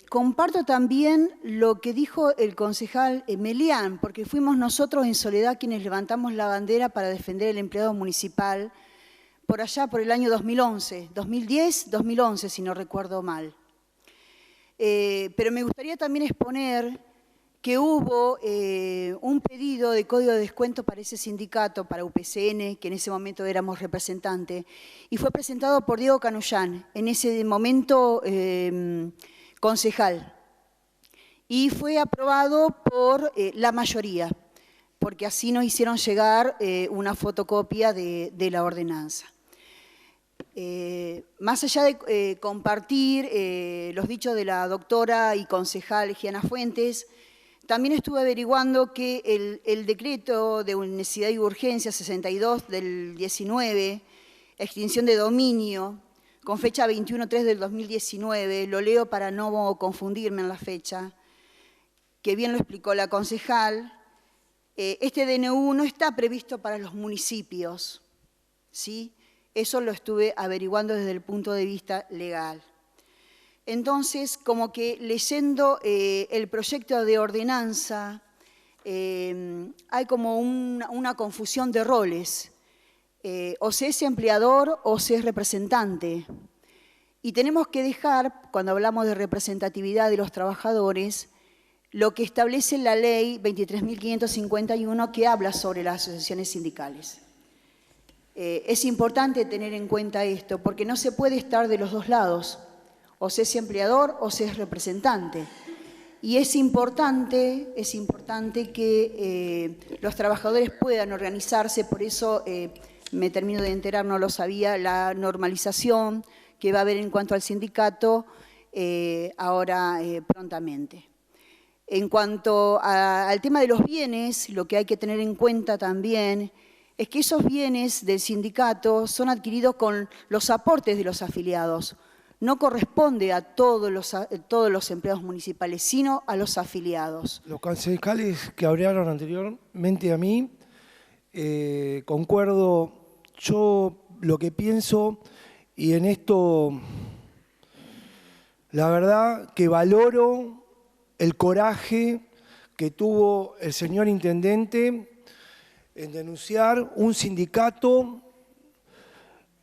comparto también lo que dijo el concejal Melián, porque fuimos nosotros en Soledad quienes levantamos la bandera para defender el empleado municipal por allá por el año 2011, 2010, 2011, si no recuerdo mal. Pero me gustaría también exponer que hubo un pedido de código de descuento para ese sindicato, para UPCN, que en ese momento éramos representantes, y fue presentado por Diego Canullán, en ese momento concejal, y fue aprobado por la mayoría, porque así nos hicieron llegar una fotocopia de la ordenanza. Más allá de compartir los dichos de la doctora y concejal Giana Fuentes, también estuve averiguando que el decreto de necesidad y urgencia 62 del 19, extinción de dominio, con fecha 21/3 del 2019, lo leo para no confundirme en la fecha, que bien lo explicó la concejal, este DNU no está previsto para los municipios, ¿sí? Eso lo estuve averiguando desde el punto de vista legal. Entonces, como que leyendo el proyecto de ordenanza, hay como una confusión de roles. O se es empleador o se es representante. Y tenemos que dejar, cuando hablamos de representatividad de los trabajadores, lo que establece la ley 23.551 que habla sobre las asociaciones sindicales. Es importante tener en cuenta esto, porque no se puede estar de los dos lados, o se es empleador o se es representante. Y es importante que los trabajadores puedan organizarse, por eso me termino de enterar, no lo sabía, la normalización que va a haber en cuanto al sindicato ahora prontamente. En cuanto al tema de los bienes, lo que hay que tener en cuenta también es que esos bienes del sindicato son adquiridos con los aportes de los afiliados. No corresponde a todos los empleados municipales, sino a los afiliados.
Los concejales que hablaron anteriormente a mí, concuerdo. Yo lo que pienso, y en esto, la verdad que valoro el coraje que tuvo el señor intendente en denunciar un sindicato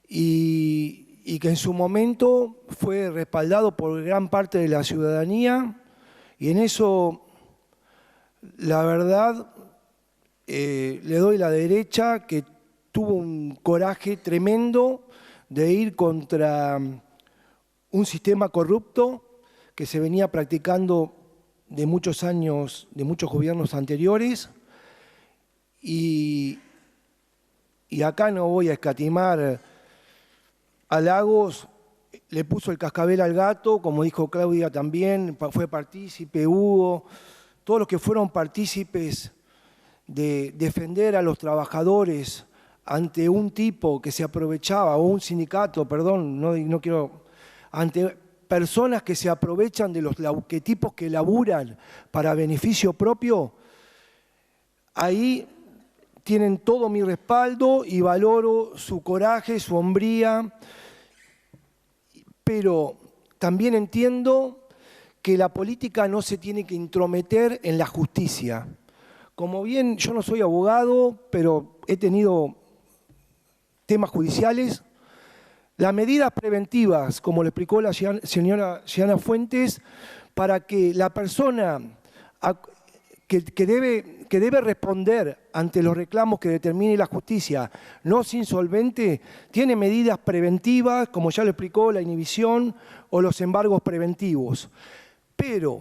y que en su momento fue respaldado por gran parte de la ciudadanía, y en eso, la verdad, le doy la derecha, que tuvo un coraje tremendo de ir contra un sistema corrupto que se venía practicando de muchos años, de muchos gobiernos anteriores, y acá no voy a escatimar halagos, le puso el cascabel al gato, como dijo Claudia también, fue partícipe, Hugo, todos los que fueron partícipes de defender a los trabajadores ante un tipo que se aprovechaba, o un sindicato, perdón, no quiero, ante personas que se aprovechan de los tipos que laburan para beneficio propio, ahí tienen todo mi respaldo y valoro su coraje, su hombría, pero también entiendo que la política no se tiene que intrometer en la justicia. Como bien, yo no soy abogado, pero he tenido temas judiciales. Las medidas preventivas, como le explicó la señora Gianna Fuentes, para que la persona que debe responder ante los reclamos que determine la justicia no es insolvente, tiene medidas preventivas, como ya lo explicó, la inhibición o los embargos preventivos. Pero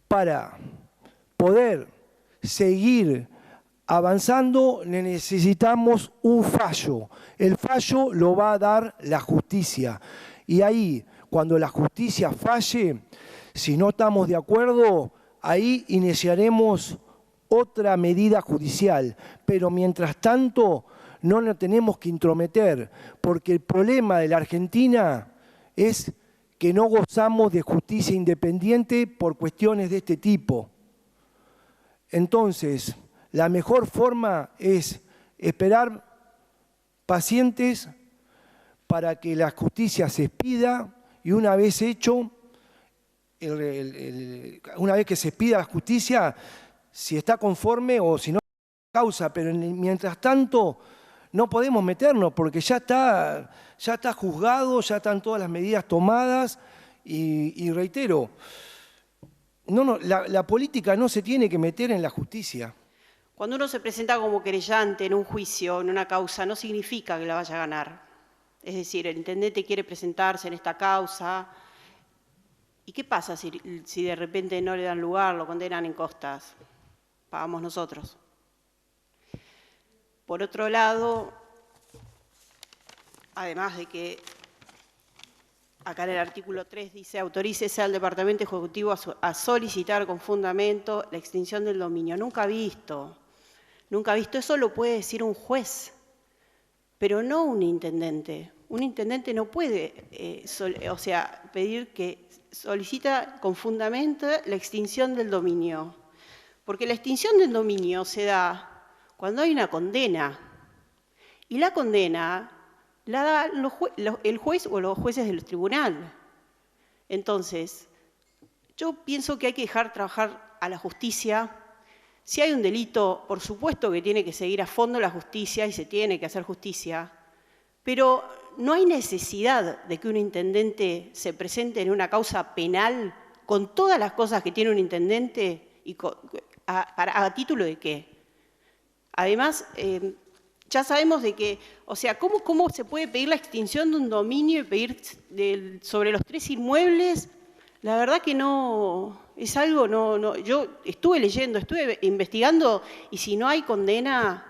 para poder seguir avanzando necesitamos un fallo. El fallo lo va a dar la justicia. Y ahí, cuando la justicia falle, si no estamos de acuerdo, ahí iniciaremos otra medida judicial. Pero mientras tanto, no nos tenemos que intrometer, porque el problema de la Argentina es que no gozamos de justicia independiente por cuestiones de este tipo. Entonces, la mejor forma es esperar pacientes para que la justicia se expida, y una vez hecho, una vez que se expida la justicia, si está conforme o si no, causa. Pero mientras tanto no podemos meternos, porque ya está juzgado, ya están todas las medidas tomadas, y reitero, la política no se tiene que meter en la justicia.
Cuando uno se presenta como querellante en un juicio, en una causa, no significa que la vaya a ganar. Es decir, el intendente quiere presentarse en esta causa. ¿Y qué pasa si de repente no le dan lugar, lo condenan en costas? Pagamos nosotros. Por otro lado, además de que acá en el artículo 3 dice, autorícese al Departamento Ejecutivo a solicitar con fundamento la extinción del dominio. Nunca visto, eso lo puede decir un juez, pero no un intendente. Un intendente no puede, pedir que solicita con fundamento la extinción del dominio, porque la extinción del dominio se da cuando hay una condena, y la condena la da el juez o los jueces del tribunal. Entonces, yo pienso que hay que dejar trabajar a la justicia. Si hay un delito, por supuesto que tiene que seguir a fondo la justicia y se tiene que hacer justicia, pero no hay necesidad de que un intendente se presente en una causa penal con todas las cosas que tiene un intendente y ¿a título de qué? Además, Ya sabemos de que, o sea, ¿cómo se puede pedir la extinción de un dominio y pedir sobre los 3 inmuebles? La verdad que no, es algo, no. Yo estuve leyendo, estuve investigando, y si no hay condena,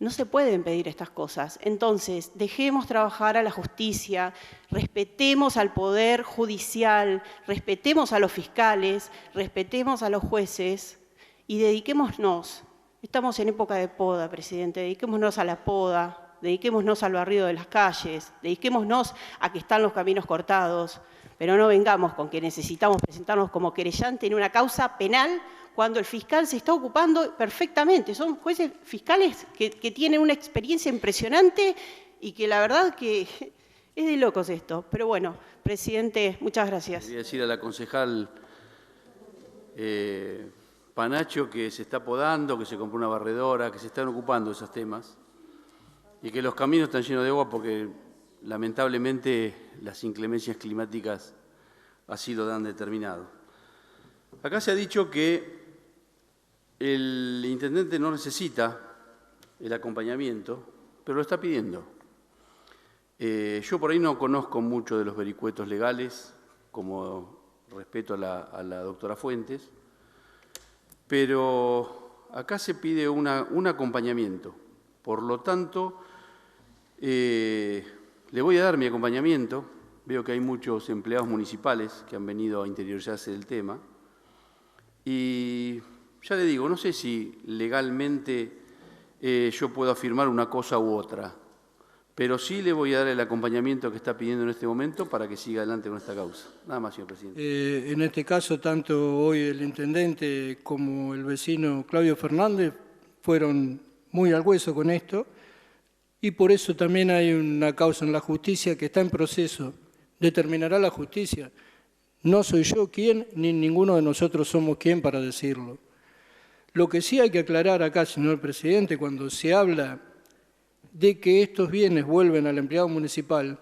no se pueden pedir estas cosas. Entonces, dejemos trabajar a la justicia, respetemos al Poder Judicial, respetemos a los fiscales, respetemos a los jueces y dediquémonos. Estamos en época de poda, presidente, dediquémonos a la poda, dediquémonos al barrido de las calles, dediquémonos a que están los caminos cortados, pero no vengamos con que necesitamos presentarnos como querellante en una causa penal cuando el fiscal se está ocupando perfectamente. Son jueces fiscales que tienen una experiencia impresionante y que la verdad que es de locos esto. Pero bueno, presidente, muchas gracias.
Quería decir a la concejal Panacho que se está podando, que se compró una barredora, que se están ocupando de esos temas y que los caminos están llenos de agua porque lamentablemente las inclemencias climáticas así lo han determinado. Acá se ha dicho que el intendente no necesita el acompañamiento, pero lo está pidiendo. Yo por ahí no conozco mucho de los vericuetos legales, como respeto a la doctora Fuentes, pero acá se pide un acompañamiento. Por lo tanto, le voy a dar mi acompañamiento. Veo que hay muchos empleados municipales que han venido a interiorizarse del tema. Y ya le digo, no sé si legalmente yo puedo afirmar una cosa u otra, pero sí le voy a dar el acompañamiento que está pidiendo en este momento para que siga adelante con esta causa. Nada más, señor presidente.
En este caso, tanto hoy el intendente como el vecino Claudio Fernández fueron muy al hueso con esto y por eso también hay una causa en la justicia que está en proceso. Determinará la justicia. No soy yo quien, ni ninguno de nosotros somos quien para decirlo. Lo que sí hay que aclarar acá, señor presidente, cuando se habla de que estos bienes vuelven al empleado municipal,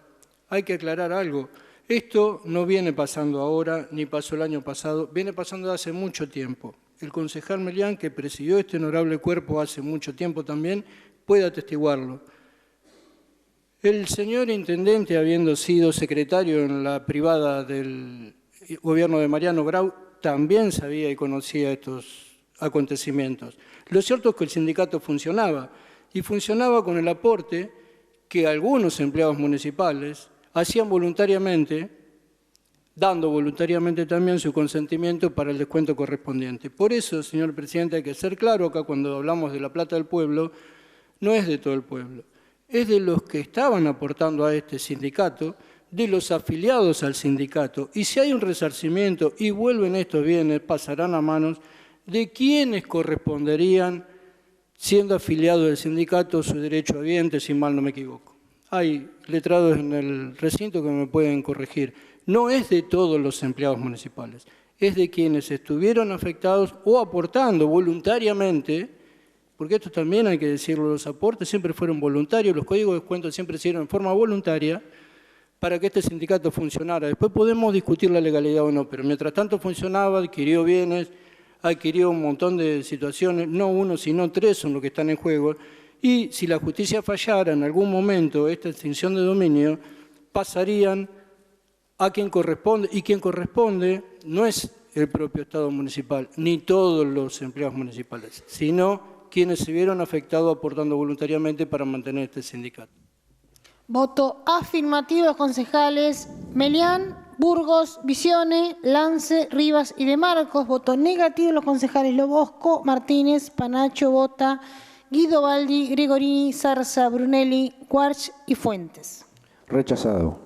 hay que aclarar algo. Esto no viene pasando ahora, ni pasó el año pasado, viene pasando hace mucho tiempo. El concejal Melián, que presidió este honorable cuerpo hace mucho tiempo también, puede atestiguarlo. El señor intendente, habiendo sido secretario en la privada del gobierno de Mariano Grau, también sabía y conocía estos acontecimientos. Lo cierto es que el sindicato funcionaba, y funcionaba con el aporte que algunos empleados municipales hacían voluntariamente, dando voluntariamente también su consentimiento para el descuento correspondiente. Por eso, señor presidente, hay que ser claro acá cuando hablamos de la plata del pueblo, no es de todo el pueblo, es de los que estaban aportando a este sindicato, de los afiliados al sindicato. Y si hay un resarcimiento y vuelven estos bienes, pasarán a manos de quienes corresponderían, siendo afiliado del sindicato, su derecho habiente, si mal no me equivoco. Hay letrados en el recinto que me pueden corregir. No es de todos los empleados municipales, es de quienes estuvieron afectados o aportando voluntariamente, porque esto también hay que decirlo, los aportes siempre fueron voluntarios, los códigos de descuento siempre se dieron en forma voluntaria para que este sindicato funcionara. Después podemos discutir la legalidad o no, pero mientras tanto funcionaba, adquirió bienes, adquirió un montón de situaciones, no uno, sino 3 son los que están en juego, y si la justicia fallara en algún momento esta extinción de dominio, pasarían a quien corresponde, y quien corresponde no es el propio Estado municipal, ni todos los empleados municipales, sino quienes se vieron afectados aportando voluntariamente para mantener este sindicato.
Voto afirmativo de los concejales Melián, Burgos, Visione, Lance, Rivas y De Marcos. Voto negativo de los concejales Lobosco, Martínez, Panacho, Bota, Guido Baldi, Gregorini, Zarza, Brunelli, Guarch y Fuentes.
Rechazado.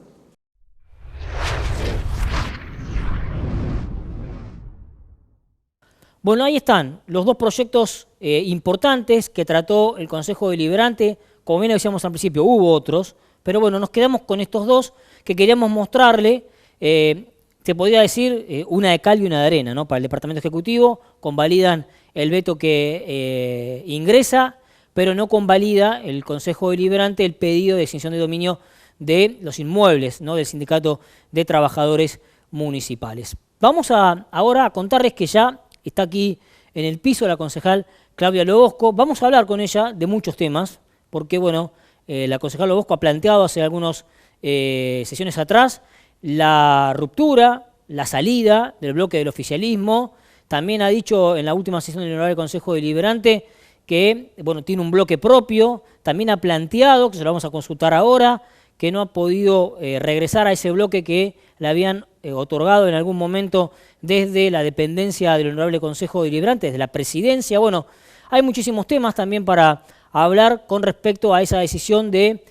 Bueno, ahí están los dos proyectos importantes que trató el Consejo Deliberante. Como bien decíamos al principio, hubo otros, pero bueno, nos quedamos con estos dos que queríamos mostrarle. Se podría decir una de cal y una de arena, ¿no? Para el Departamento Ejecutivo convalidan el veto que ingresa, pero no convalida el Consejo Deliberante el pedido de extinción de dominio de los inmuebles, ¿no? Del Sindicato de Trabajadores Municipales. Vamos ahora a contarles que ya está aquí en el piso la concejal Claudia Lobosco. Vamos a hablar con ella de muchos temas. porque bueno, la concejal Lobosco ha planteado hace algunas sesiones atrás la ruptura, la salida del bloque del oficialismo. También ha dicho en la última sesión del Honorable Consejo Deliberante que bueno, tiene un bloque propio. También ha planteado, que se lo vamos a consultar ahora, que no ha podido regresar a ese bloque que le habían otorgado en algún momento desde la dependencia del Honorable Consejo Deliberante, desde la presidencia. Bueno, hay muchísimos temas también para hablar con respecto a esa decisión de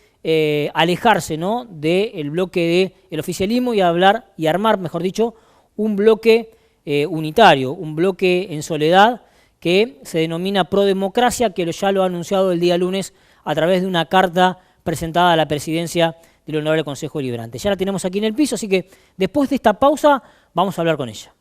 alejarse, ¿no?, del bloque del oficialismo y armar, mejor dicho, un bloque unitario, un bloque en soledad que se denomina Prodemocracia, que ya lo ha anunciado el día lunes a través de una carta presentada a la presidencia del Honorable Consejo Deliberante. Ya la tenemos aquí en el piso, así que después de esta pausa vamos a hablar con ella.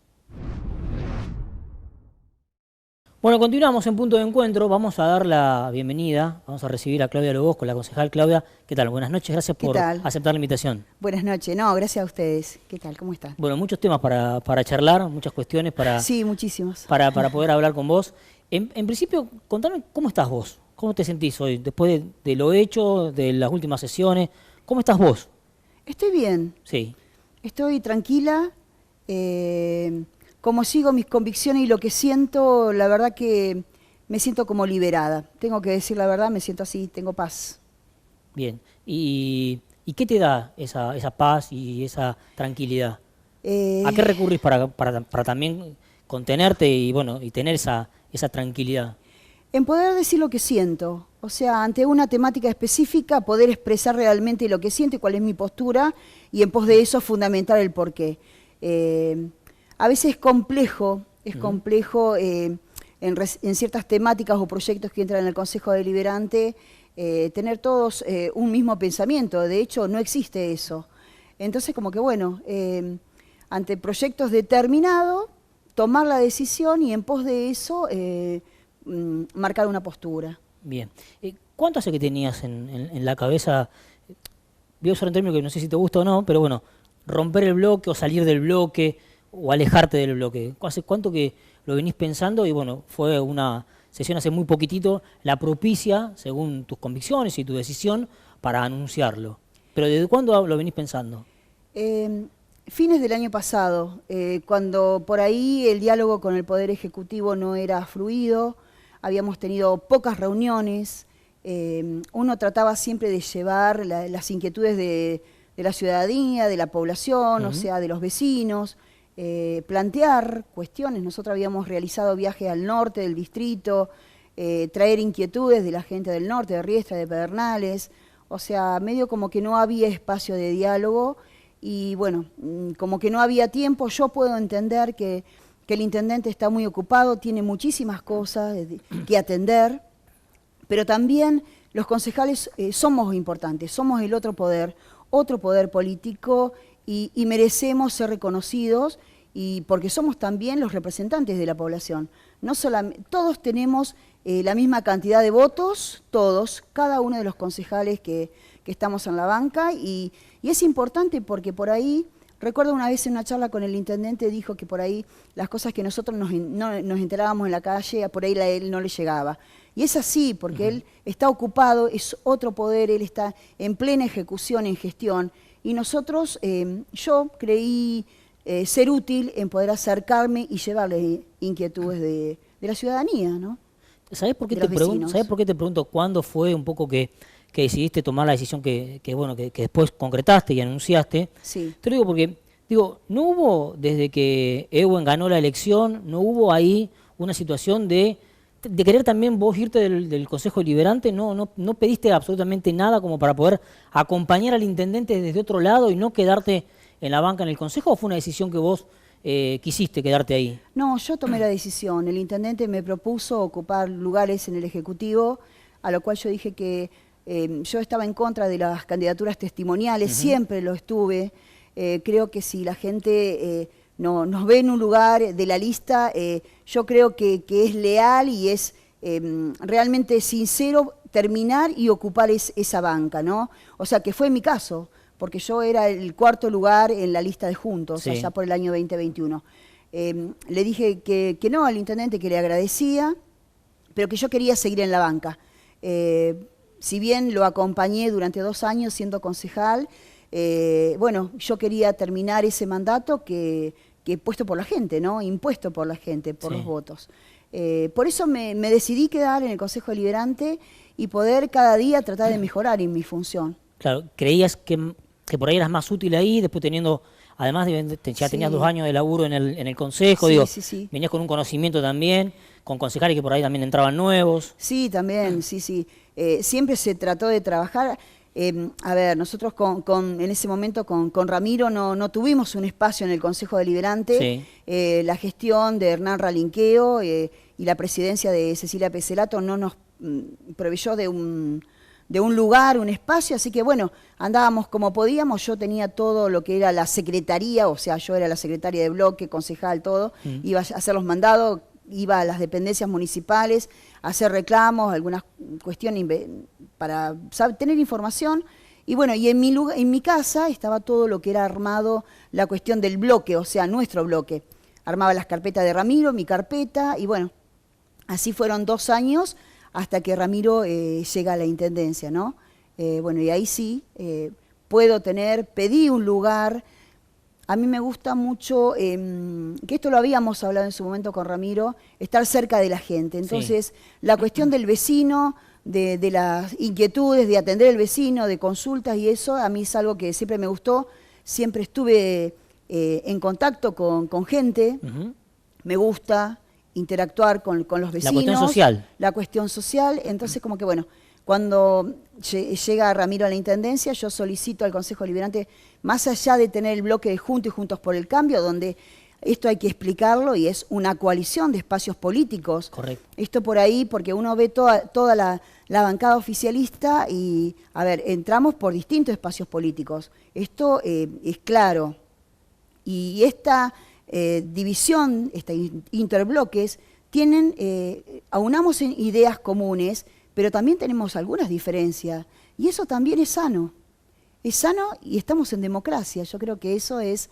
Bueno, continuamos en Punto de Encuentro. Vamos a dar la bienvenida, vamos a recibir a Claudia Lobosco, la concejal. Claudia, ¿qué tal? Buenas noches, gracias por aceptar la invitación.
Buenas noches, no, gracias a ustedes. ¿Qué tal? ¿Cómo están?
Bueno, muchos temas para charlar, muchas cuestiones
sí, muchísimos.
Para poder hablar con vos. En principio, contame cómo estás vos, cómo te sentís hoy, después de lo hecho, de las últimas sesiones. ¿Cómo estás vos?
Estoy bien.
Sí.
Estoy tranquila. Como sigo mis convicciones y lo que siento, la verdad que me siento como liberada. Tengo que decir la verdad, me siento así, tengo paz.
Bien. ¿Y qué te da esa paz y esa tranquilidad? ¿A qué recurrís para también contenerte y bueno y tener esa tranquilidad?
En poder decir lo que siento. O sea, ante una temática específica, poder expresar realmente lo que siento y cuál es mi postura, y en pos de eso fundamentar el porqué. A veces es complejo en ciertas temáticas o proyectos que entran en el Consejo Deliberante, tener todos un mismo pensamiento. De hecho, no existe eso. Entonces, como que bueno, ante proyectos determinados, tomar la decisión y en pos de eso marcar una postura.
Bien. ¿Cuánto hace que tenías en la cabeza, voy a usar un término que no sé si te gusta o no, pero bueno, romper el bloque o salir del bloque o alejarte del bloque? ¿Hace cuánto que lo venís pensando? Y bueno, fue una sesión hace muy poquitito, la propicia, según tus convicciones y tu decisión, para anunciarlo. ¿Pero desde cuándo lo venís pensando?
Fines del año pasado, cuando por ahí el diálogo con el Poder Ejecutivo no era fluido, habíamos tenido pocas reuniones, uno trataba siempre de llevar las inquietudes de la ciudadanía, de la población, o sea, de los vecinos, plantear cuestiones. Nosotros habíamos realizado viajes al norte del distrito, traer inquietudes de la gente del norte, de Riestra, de Pedernales, o sea, medio como que no había espacio de diálogo y bueno, como que no había tiempo. Yo puedo entender que el intendente está muy ocupado, tiene muchísimas cosas que atender, pero también los concejales somos importantes, somos el otro poder político y merecemos ser reconocidos y porque somos también los representantes de la población. No solamente, todos tenemos la misma cantidad de votos, todos, cada uno de los concejales que estamos en la banca y es importante porque por ahí, recuerdo una vez en una charla con el intendente, dijo que por ahí las cosas que nosotros nos enterábamos en la calle, por ahí a él no le llegaba. Y es así, porque él está ocupado, es otro poder, él está en plena ejecución, en gestión, y nosotros, yo creí ser útil en poder acercarme y llevarle inquietudes de la ciudadanía, ¿no?
¿Sabés por qué te pregunto cuándo fue un poco que decidiste tomar la decisión que después concretaste y anunciaste?
Sí.
Te lo digo porque, no hubo, desde que Ehuen ganó la elección, no hubo ahí una situación de querer también vos irte del Consejo Deliberante, no pediste absolutamente nada como para poder acompañar al intendente desde otro lado y no quedarte en la banca en el Consejo, ¿o fue una decisión que vos quisiste quedarte ahí?
No, yo tomé la decisión. El intendente me propuso ocupar lugares en el Ejecutivo, a lo cual yo dije que yo estaba en contra de las candidaturas testimoniales, siempre lo estuve. Creo que si la gente nos ve en un lugar de la lista, yo creo que es leal y es realmente sincero terminar y ocupar esa banca, ¿no? O sea, que fue mi caso, porque yo era el cuarto lugar en la lista de Juntos, allá por el año 2021. Le dije que no al intendente, que le agradecía, pero que yo quería seguir en la banca. si bien lo acompañé durante 2 años siendo concejal, bueno, yo quería terminar ese mandato que puesto por la gente, ¿no? Impuesto por la gente, por los votos. Por eso me decidí quedar en el Consejo Deliberante y poder cada día tratar de mejorar en mi función.
Claro, creías que por ahí eras más útil ahí, después teniendo, además ya tenías 2 años de laburo en el Consejo, venías con un conocimiento también, con concejales que por ahí también entraban nuevos.
Sí, también, sí. Siempre se trató de trabajar. A ver, nosotros en ese momento con Ramiro no tuvimos un espacio en el Consejo Deliberante. La gestión de Hernán Ralinqueo y la presidencia de Cecilia Pecelato no nos proveyó de un lugar, un espacio, así que bueno, andábamos como podíamos. Yo tenía todo lo que era la secretaría, o sea, yo era la secretaria de bloque, concejal, todo, iba a hacer los mandados, iba a las dependencias municipales a hacer reclamos, algunas cuestiones para tener información. Y bueno, y en mi casa estaba todo lo que era armado, la cuestión del bloque, o sea, nuestro bloque. Armaba las carpetas de Ramiro, mi carpeta, y bueno, así fueron 2 años hasta que Ramiro llega a la intendencia, ¿no? Bueno, y ahí sí, pedí un lugar. A mí me gusta mucho, que esto lo habíamos hablado en su momento con Ramiro, estar cerca de la gente. Entonces, la cuestión del vecino, de las inquietudes, de atender al vecino, de consultas y eso, a mí es algo que siempre me gustó. Siempre estuve en contacto con gente, me gusta interactuar con los vecinos.
La cuestión social.
La cuestión social, entonces como que bueno, cuando llega Ramiro a la Intendencia, yo solicito al Consejo Deliberante, más allá de tener el bloque de Juntos y Juntos por el Cambio, donde esto hay que explicarlo y es una coalición de espacios políticos.
Correcto.
Esto por ahí, porque uno ve toda la bancada oficialista y, a ver, entramos por distintos espacios políticos. Esto es claro. Y esta división, interbloques, aunamos en ideas comunes, pero también tenemos algunas diferencias. Y eso también es sano. Es sano y estamos en democracia. Yo creo que eso es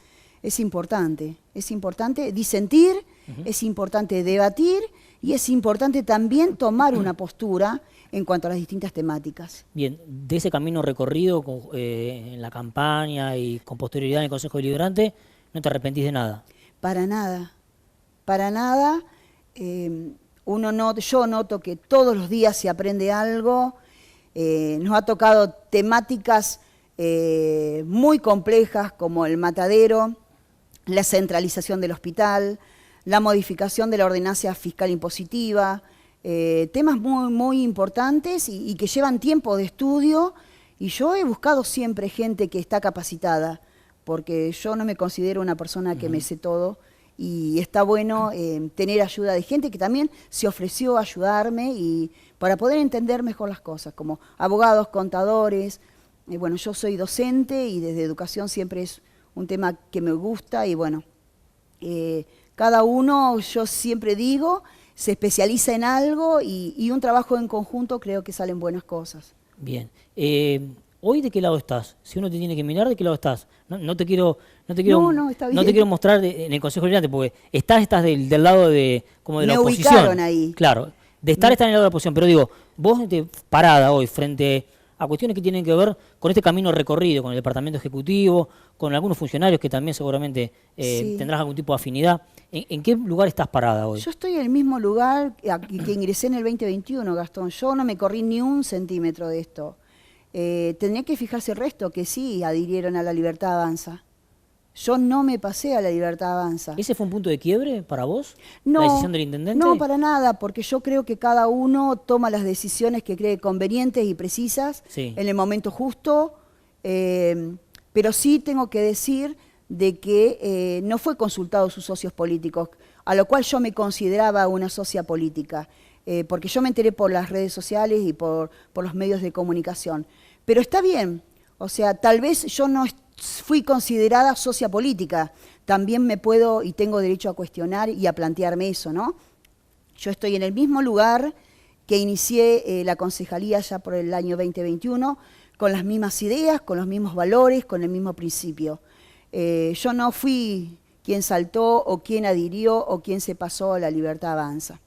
importante. Es importante disentir, es importante debatir y es importante también tomar una postura en cuanto a las distintas temáticas.
Bien, de ese camino recorrido en la campaña y con posterioridad en el Consejo Deliberante, ¿no te arrepentís de nada?
Para nada, para nada. Yo noto que todos los días se aprende algo. Nos ha tocado temáticas muy complejas como el matadero, la centralización del hospital, la modificación de la ordenanza fiscal impositiva, temas muy importantes y que llevan tiempo de estudio, y yo he buscado siempre gente que está capacitada, porque yo no me considero una persona que me sé todo, y está bueno tener ayuda de gente que también se ofreció a ayudarme y para poder entender mejor las cosas, como abogados, contadores. Bueno, yo soy docente y desde educación siempre es un tema que me gusta y bueno, cada uno, yo siempre digo, se especializa en algo y un trabajo en conjunto creo que salen buenas cosas.
Bien. ¿Hoy de qué lado estás? Si uno te tiene que mirar, ¿de qué lado estás? No te quiero mostrar en el Consejo Deliberante, porque estás del lado como de la oposición.
Me ubicaron ahí.
Claro, estás en el lado de la oposición, pero digo, vos parada hoy frente a cuestiones que tienen que ver con este camino recorrido, con el Departamento Ejecutivo, con algunos funcionarios que también seguramente tendrás algún tipo de afinidad. ¿En qué lugar estás parada hoy?
Yo estoy en el mismo lugar que ingresé en el 2021, Gastón. Yo no me corrí ni 1 centímetro de esto. Tendría que fijarse el resto, que sí adhirieron a la Libertad Avanza. Yo no me pasé a la Libertad Avanza.
¿Ese fue un punto de quiebre para vos?
No,
¿la decisión del intendente?
No, para nada, porque yo creo que cada uno toma las decisiones que cree convenientes y precisas en el momento justo, pero sí tengo que decir de que no fue consultado sus socios políticos, a lo cual yo me consideraba una socia política, porque yo me enteré por las redes sociales y por los medios de comunicación. Pero está bien, o sea, tal vez yo no fui considerada socia política, también me puedo y tengo derecho a cuestionar y a plantearme eso, ¿no? Yo estoy en el mismo lugar que inicié la concejalía ya por el año 2021, con las mismas ideas, con los mismos valores, con el mismo principio. Yo no fui quien saltó o quien adhirió o quien se pasó a la Libertad Avanza.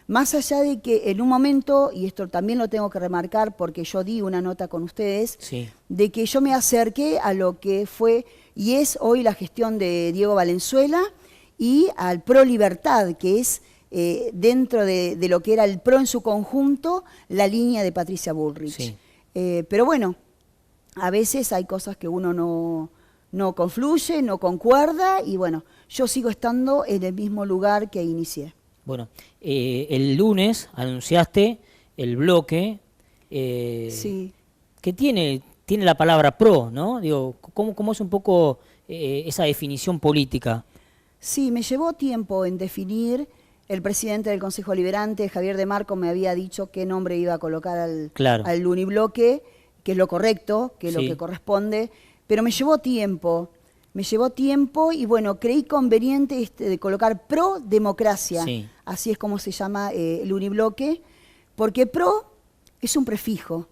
Más allá de que en un momento, y esto también lo tengo que remarcar porque yo di una nota con ustedes,
Sí.
de que yo me acerqué a lo que fue y es hoy la gestión de Diego Valenzuela y al Pro Libertad, que es dentro de lo que era el PRO en su conjunto, la línea de Patricia Bullrich.
Sí.
Pero bueno, a veces hay cosas que uno no confluye, no concuerda, y bueno, yo sigo estando en el mismo lugar que inicié.
Bueno, el lunes anunciaste el bloque
Sí.
que tiene la palabra pro, ¿no? Digo, ¿cómo es un poco esa definición política?
Sí, me llevó tiempo en definir. El presidente del Consejo Deliberante, Javier de Marco, me había dicho qué nombre iba a colocar al unibloque, que es lo correcto, que es lo
Sí.
que corresponde, pero me llevó tiempo y bueno, creí conveniente de colocar pro democracia,
Sí.
así es como se llama el unibloque, porque pro es un prefijo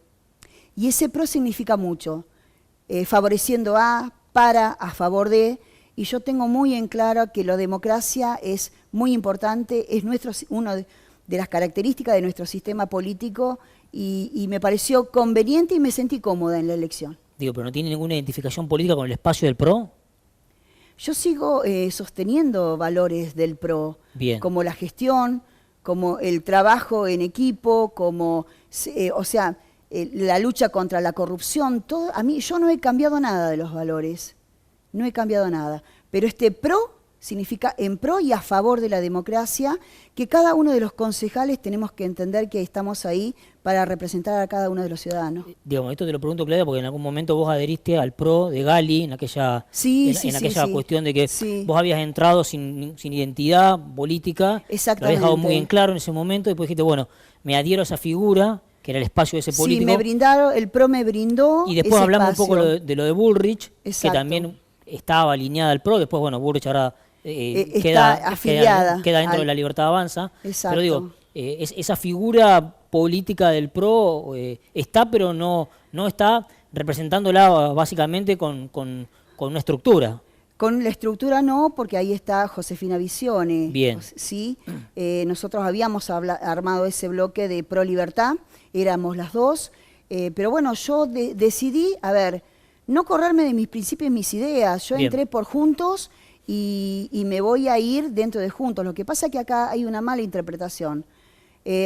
y ese pro significa mucho, favoreciendo a, para, a favor de, y yo tengo muy en claro que la democracia es muy importante, es una de las características de nuestro sistema político y me pareció conveniente y me sentí cómoda en la elección.
Digo, pero no tiene ninguna identificación política con el espacio del PRO.
Yo sigo sosteniendo valores del PRO,
Bien.
como la gestión, como el trabajo en equipo, como, la lucha contra la corrupción. Todo, yo no he cambiado nada de los valores, no he cambiado nada. Pero este PRO significa en pro y a favor de la democracia, que cada uno de los concejales tenemos que entender que estamos ahí para representar a cada uno de los ciudadanos.
Digamos, esto te lo pregunto, Claudia, porque en algún momento vos adheriste al PRO de Gali, en aquella, aquella cuestión de que vos habías entrado sin identidad política, lo habías dejado muy en claro en ese momento, y después dijiste, bueno, me adhiero a esa figura, que era el espacio de ese político.
Sí, me brindaron, el PRO me brindó.
Y después
ese
hablamos
espacio.
un poco de lo de Bullrich,
Exacto.
que también estaba alineada al PRO, después, bueno, Bullrich ahora
está afiliada
queda dentro de la Libertad Avanza.
Exacto.
Pero digo, esa figura política del PRO está, pero no está representándola básicamente con una estructura.
Con la estructura no, porque ahí está Josefina Visione.
Bien.
Sí, nosotros habíamos armado ese bloque de Pro Libertad, éramos las dos, pero bueno, yo decidí, no correrme de mis principios y mis ideas. Yo
Bien.
entré por Juntos y me voy a ir dentro de Juntos. Lo que pasa es que acá hay una mala interpretación.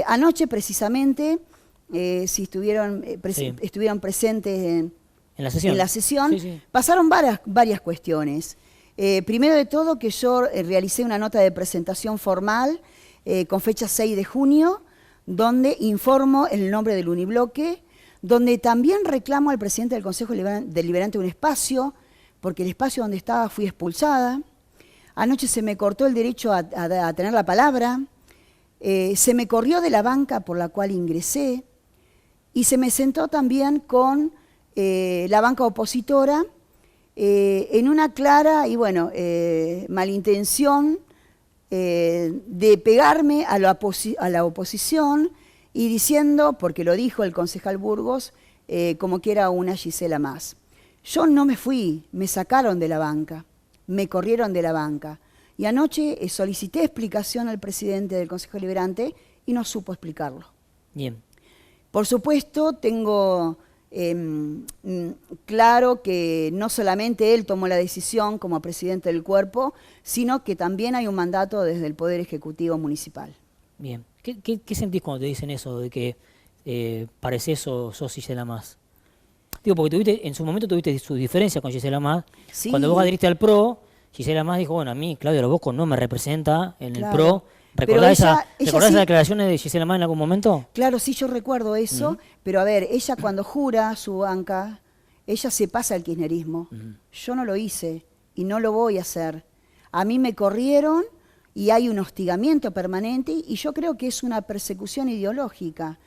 Anoche precisamente, si estuvieron presentes en la sesión,
Sí.
pasaron varias cuestiones. Primero de todo que yo realicé una nota de presentación formal con fecha 6 de junio, donde informo el nombre del unibloque, donde también reclamo al presidente del Consejo Deliberante un espacio, porque el espacio donde estaba fui expulsada. Anoche se me cortó el derecho a tener la palabra, se me corrió de la banca por la cual ingresé, y se me sentó también con la banca opositora en una clara y malintención de pegarme a la oposición y diciendo, porque lo dijo el concejal Burgos, como que era una Gisela más. Yo no me fui, me sacaron de la banca, me corrieron de la banca. Y anoche solicité explicación al presidente del Consejo Deliberante y no supo explicarlo.
Bien.
Por supuesto, tengo claro que no solamente él tomó la decisión como presidente del cuerpo, sino que también hay un mandato desde el Poder Ejecutivo Municipal.
Bien. ¿Qué sentís cuando te dicen eso, de que parecés o sos Gisela Más? Digo, porque en su momento tuviste su diferencia con Gisela Más.
Sí.
Cuando vos adheriste al PRO, Gisela Más dijo, bueno, a mí Claudia Lobosco no me representa en el PRO. ¿Recordás esas declaraciones de Gisela Más en algún momento?
Claro, sí, yo recuerdo eso, pero ella cuando jura su banca, ella se pasa al kirchnerismo. Yo no lo hice y no lo voy a hacer. A mí me corrieron y hay un hostigamiento permanente y yo creo que es una persecución ideológica,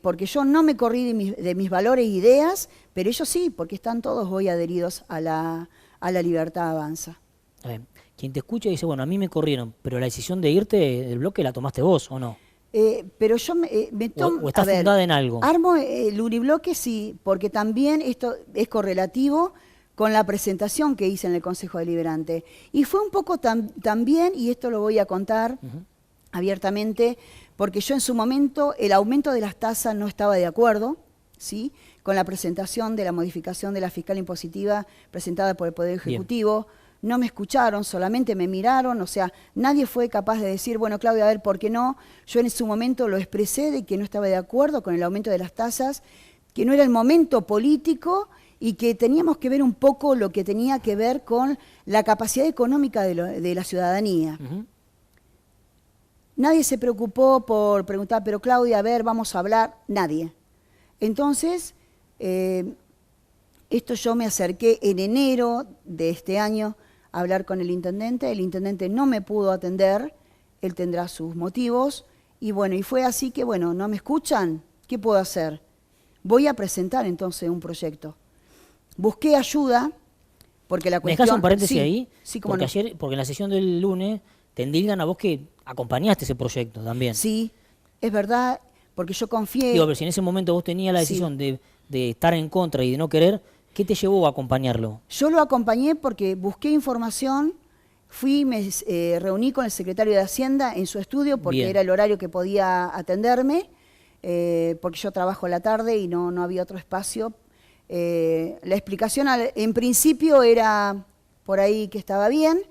porque yo no me corrí de mis valores e ideas, pero ellos sí, porque están todos hoy adheridos a la Libertad Avanza.
A ver, quien te escucha dice, bueno, a mí me corrieron, pero la decisión de irte del bloque la tomaste vos, ¿o no?
Pero yo me tomo...
¿O estás fundada en algo?
Armo el unibloque, sí, porque también esto es correlativo con la presentación que hice en el Consejo Deliberante. Y fue un poco también, y esto lo voy a contar abiertamente, porque yo en su momento el aumento de las tasas no estaba de acuerdo, ¿sí?, con la presentación de la modificación de la fiscal impositiva presentada por el Poder Ejecutivo. Bien. No me escucharon, solamente me miraron, o sea, nadie fue capaz de decir, bueno, Claudia, a ver, ¿por qué no? Yo en su momento lo expresé de que no estaba de acuerdo con el aumento de las tasas, que no era el momento político y que teníamos que ver un poco lo que tenía que ver con la capacidad económica de la ciudadanía. Nadie se preocupó por preguntar, pero Claudia, a ver, vamos a hablar, nadie. Entonces, esto yo me acerqué en enero de este año a hablar con el intendente no me pudo atender, él tendrá sus motivos, y bueno, y fue así que, bueno, ¿no me escuchan? ¿Qué puedo hacer? Voy a presentar entonces un proyecto. Busqué ayuda, porque la cuestión...
¿Me dejas un paréntesis
sí,
ahí?
Sí, como
porque porque en la sesión del lunes te endilgan a vos que acompañaste ese proyecto también.
Sí, es verdad, porque yo confié...
Digo, pero si en ese momento vos tenías la decisión de estar en contra y de no querer, ¿qué te llevó a acompañarlo?
Yo lo acompañé porque busqué información, me reuní con el secretario de Hacienda en su estudio porque era el horario que podía atenderme, porque yo trabajo a la tarde y no había otro espacio. La explicación en principio era por ahí que estaba bien,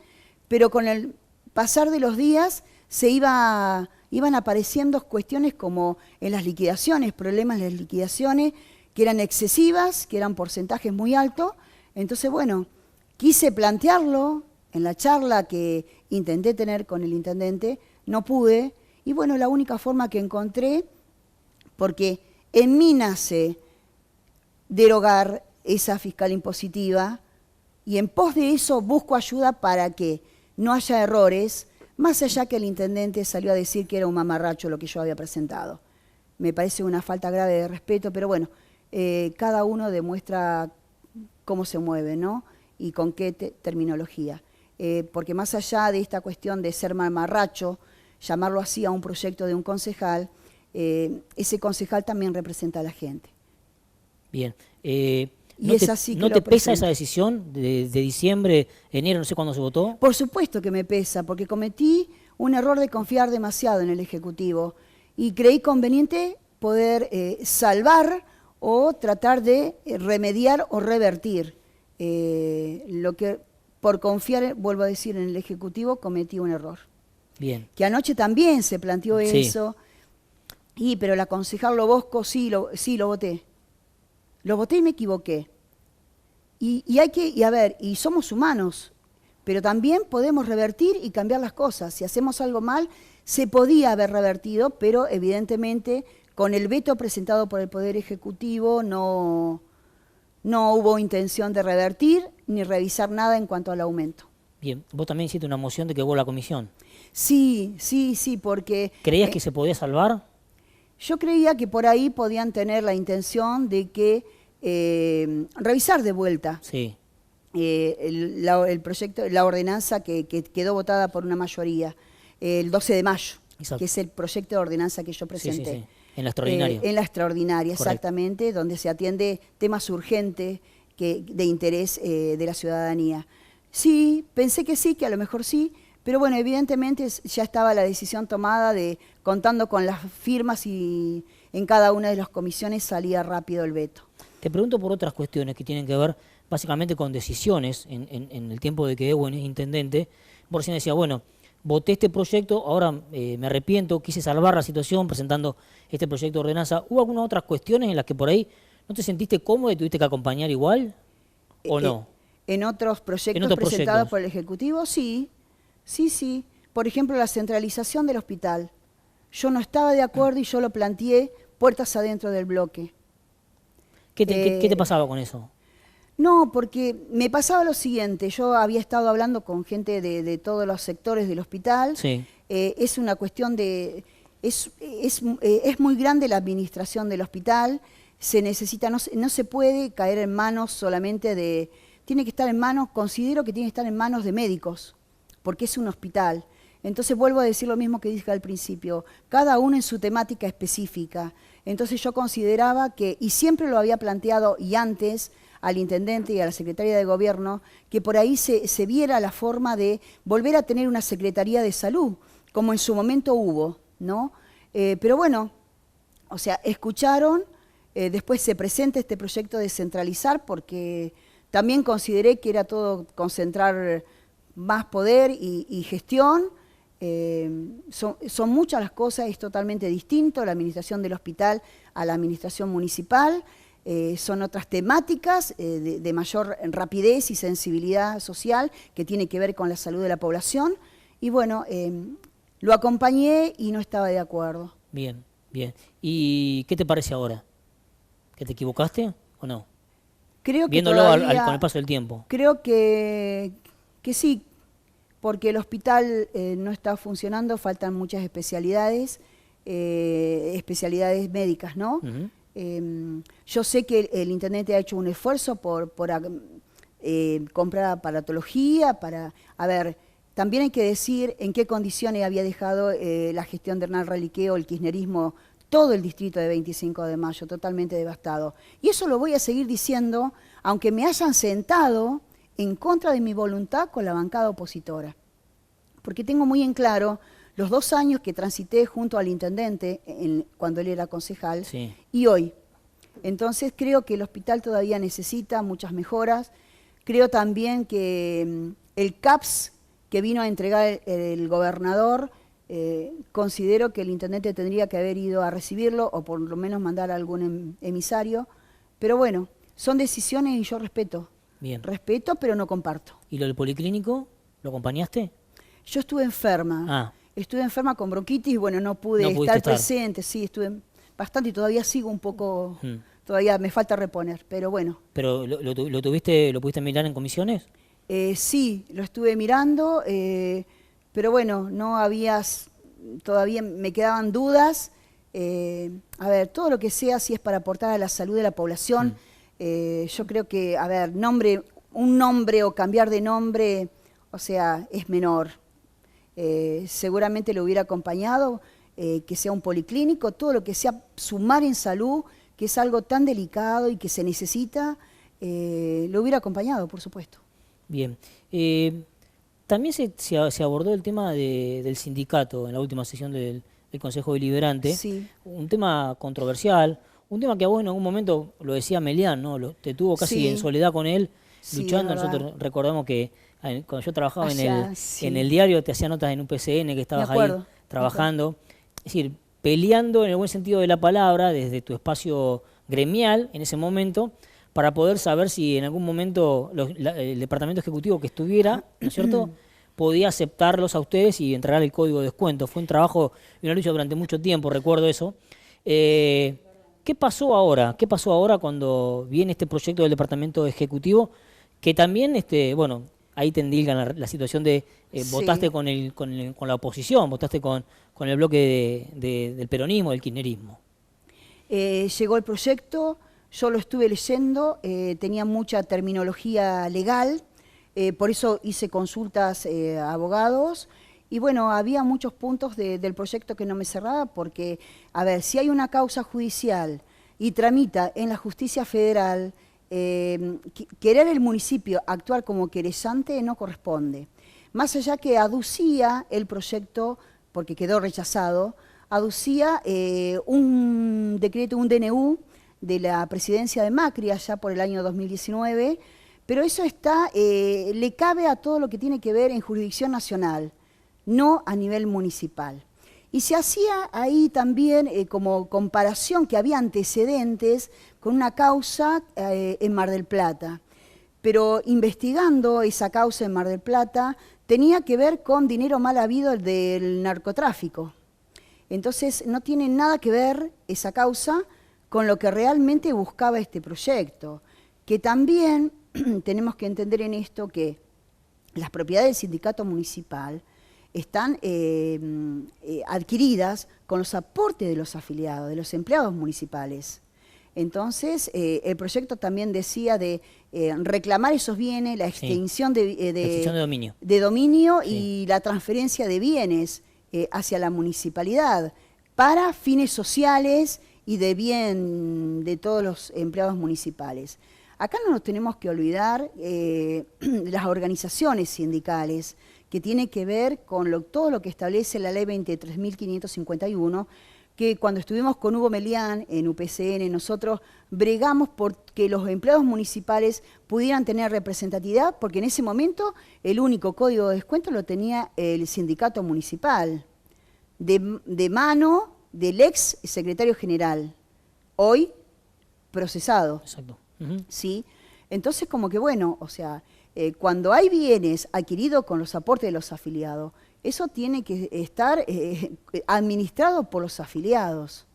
pero con el pasar de los días iban apareciendo cuestiones como en las liquidaciones, problemas en las liquidaciones, que eran excesivas, que eran porcentajes muy altos. Entonces, bueno, quise plantearlo en la charla que intenté tener con el intendente, no pude, y bueno, la única forma que encontré, porque en mí nace derogar esa fiscal impositiva, y en pos de eso busco ayuda para que no haya errores, más allá que el intendente salió a decir que era un mamarracho lo que yo había presentado. Me parece una falta grave de respeto, pero bueno, cada uno demuestra cómo se mueve, ¿no? Y con qué terminología. Porque más allá de esta cuestión de ser mamarracho, llamarlo así a un proyecto de un concejal, ese concejal también representa a la gente.
Bien.
¿No
te pesa esa decisión de diciembre, enero, no sé cuándo se votó?
Por supuesto que me pesa, porque cometí un error de confiar demasiado en el Ejecutivo y creí conveniente poder salvar o tratar de remediar o revertir lo que por confiar, vuelvo a decir, en el Ejecutivo cometí un error.
Bien.
Que anoche también se planteó eso, pero la concejal Lobosco sí lo voté. Lo voté y me equivoqué. Y somos humanos, pero también podemos revertir y cambiar las cosas. Si hacemos algo mal, se podía haber revertido, pero evidentemente con el veto presentado por el Poder Ejecutivo no hubo intención de revertir ni revisar nada en cuanto al aumento.
Bien, vos también hiciste una moción de que hubo la comisión.
Sí, porque...
¿Creías que se podía salvar?
Yo creía que por ahí podían tener la intención de que revisar de vuelta el proyecto, la ordenanza que quedó votada por una mayoría, el 12 de mayo, que es el proyecto de ordenanza que yo presenté.
Sí. En la extraordinaria.
En la extraordinaria,
correcto.
Exactamente, donde se atiende temas urgentes de interés de la ciudadanía. Sí, pensé que sí, que a lo mejor sí, pero bueno, evidentemente ya estaba la decisión tomada de, contando con las firmas y en cada una de las comisiones salía rápido el veto.
Te pregunto por otras cuestiones que tienen que ver básicamente con decisiones en el tiempo de que Ewen es intendente. Por si me decía, bueno, voté este proyecto, ahora me arrepiento, quise salvar la situación presentando este proyecto de ordenanza. ¿Hubo algunas otras cuestiones en las que por ahí no te sentiste cómodo y tuviste que acompañar igual o no?
En otros proyectos presentados por el Ejecutivo, sí. Por ejemplo, la centralización del hospital. Yo no estaba de acuerdo y yo lo planteé puertas adentro del bloque.
¿Qué te pasaba con eso?
No, porque me pasaba lo siguiente, yo había estado hablando con gente de todos los sectores del hospital, es una cuestión de... Es muy grande la administración del hospital, se necesita, no se puede caer en manos solamente de... Tiene que estar en manos, considero que tiene que estar en manos de médicos, porque es un hospital. Entonces vuelvo a decir lo mismo que dije al principio, cada uno en su temática específica. Entonces yo consideraba que, y siempre lo había planteado y antes al intendente y a la secretaria de gobierno, que por ahí se viera la forma de volver a tener una secretaría de salud, como en su momento hubo, ¿no? Pero bueno, o sea, escucharon, después se presenta este proyecto de centralizar porque también consideré que era todo concentrar más poder y gestión. Son muchas las cosas, es totalmente distinto la administración del hospital a la administración municipal. Son otras temáticas de mayor rapidez y sensibilidad social que tiene que ver con la salud de la población. Y bueno, lo acompañé y no estaba de acuerdo.
Bien, bien. ¿Y qué te parece ahora? ¿Que te equivocaste o no?
Creo que
viéndolo
todavía,
con el paso del tiempo.
Creo que sí, porque el hospital no está funcionando, faltan muchas especialidades, especialidades médicas, ¿no? Yo sé que el intendente ha hecho un esfuerzo por comprar aparatología, a ver, también hay que decir en qué condiciones había dejado la gestión de Hernán Reliqueo, el kirchnerismo, todo el distrito de 25 de Mayo, totalmente devastado. Y eso lo voy a seguir diciendo, aunque me hayan sentado en contra de mi voluntad con la bancada opositora. Porque tengo muy en claro los 2 años que transité junto al intendente cuando él era concejal, sí, y hoy. Entonces creo que el hospital todavía necesita muchas mejoras. Creo también que el CAPS que vino a entregar el gobernador, considero que el intendente tendría que haber ido a recibirlo o por lo menos mandar a algún emisario. Pero bueno, son decisiones y yo respeto.
Bien.
Respeto, pero no comparto.
¿Y lo del policlínico? ¿Lo acompañaste?
Yo estuve enferma. Estuve enferma con bronquitis y bueno, no pude estar presente. Sí, estuve bastante y todavía sigo un poco, todavía me falta reponer, pero bueno.
¿Pero lo pudiste mirar en comisiones?
Sí, lo estuve mirando, pero bueno, no habías, todavía me quedaban dudas. A ver, todo lo que sea, si es para aportar a la salud de la población, yo creo que, a ver, un nombre o cambiar de nombre, o sea, es menor. Seguramente lo hubiera acompañado, que sea un policlínico, todo lo que sea sumar en salud, que es algo tan delicado y que se necesita, lo hubiera acompañado, por supuesto.
Bien. También se abordó el tema del sindicato en la última sesión del Consejo Deliberante.
Sí.
Un tema controversial, un tema que a vos en algún momento, lo decía Melián, ¿no? Te tuvo casi en soledad con él, luchando. Nosotros recordamos que cuando yo trabajaba en el diario, te hacía notas en un PCN que estabas ahí trabajando. Es decir, peleando en el buen sentido de la palabra, desde tu espacio gremial en ese momento, para poder saber si en algún momento el departamento ejecutivo que estuviera, ¿no es cierto?, podía aceptarlos a ustedes y entregar el código de descuento. Fue un trabajo y una lucha durante mucho tiempo, recuerdo eso. ¿Qué pasó ahora? ¿Qué pasó ahora cuando viene este proyecto del departamento ejecutivo? Que también, bueno, ahí te endilgan la situación de votaste con la oposición, votaste con el bloque del peronismo, del kirchnerismo.
Llegó el proyecto. Yo lo estuve leyendo, tenía mucha terminología legal, por eso hice consultas a abogados y bueno, había muchos puntos del proyecto que no me cerraba porque, a ver, si hay una causa judicial y tramita en la justicia federal, querer el municipio actuar como querellante no corresponde. Más allá que aducía el proyecto, porque quedó rechazado, aducía un decreto, un DNU, de la presidencia de Macri allá por el año 2019, pero eso le cabe a todo lo que tiene que ver en jurisdicción nacional, no a nivel municipal. Y se hacía ahí también como comparación que había antecedentes con una causa en Mar del Plata, pero investigando esa causa en Mar del Plata tenía que ver con dinero mal habido del narcotráfico. Entonces no tiene nada que ver esa causa con lo que realmente buscaba este proyecto, que también tenemos que entender en esto que las propiedades del sindicato municipal están adquiridas con los aportes de los afiliados, de los empleados municipales. Entonces, el proyecto también decía de reclamar esos bienes, la extinción de dominio y la transferencia de bienes hacia la municipalidad para fines sociales y de bien de todos los empleados municipales. Acá no nos tenemos que olvidar las organizaciones sindicales, que tiene que ver con todo lo que establece la ley 23.551, que cuando estuvimos con Hugo Melián en UPCN, nosotros bregamos por que los empleados municipales pudieran tener representatividad, porque en ese momento el único código de descuento lo tenía el sindicato municipal, de mano del ex secretario general, hoy procesado.
Exacto.
¿Sí? Entonces, como que bueno, o sea, cuando hay bienes adquiridos con los aportes de los afiliados, eso tiene que estar administrado por los afiliados.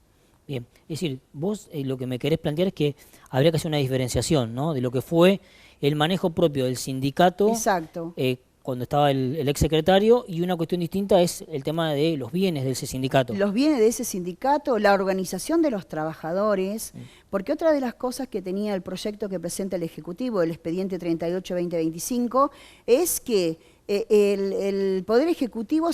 Bien, es decir, vos lo que me querés plantear es que habría que hacer una diferenciación, ¿no?, de lo que fue el manejo propio del sindicato.
Exacto.
Cuando estaba el exsecretario, y una cuestión distinta es el tema de los bienes de ese sindicato.
Los bienes de ese sindicato, la organización de los trabajadores, porque otra de las cosas que tenía el proyecto que presenta el Ejecutivo, el expediente 38-2025, es que el Poder Ejecutivo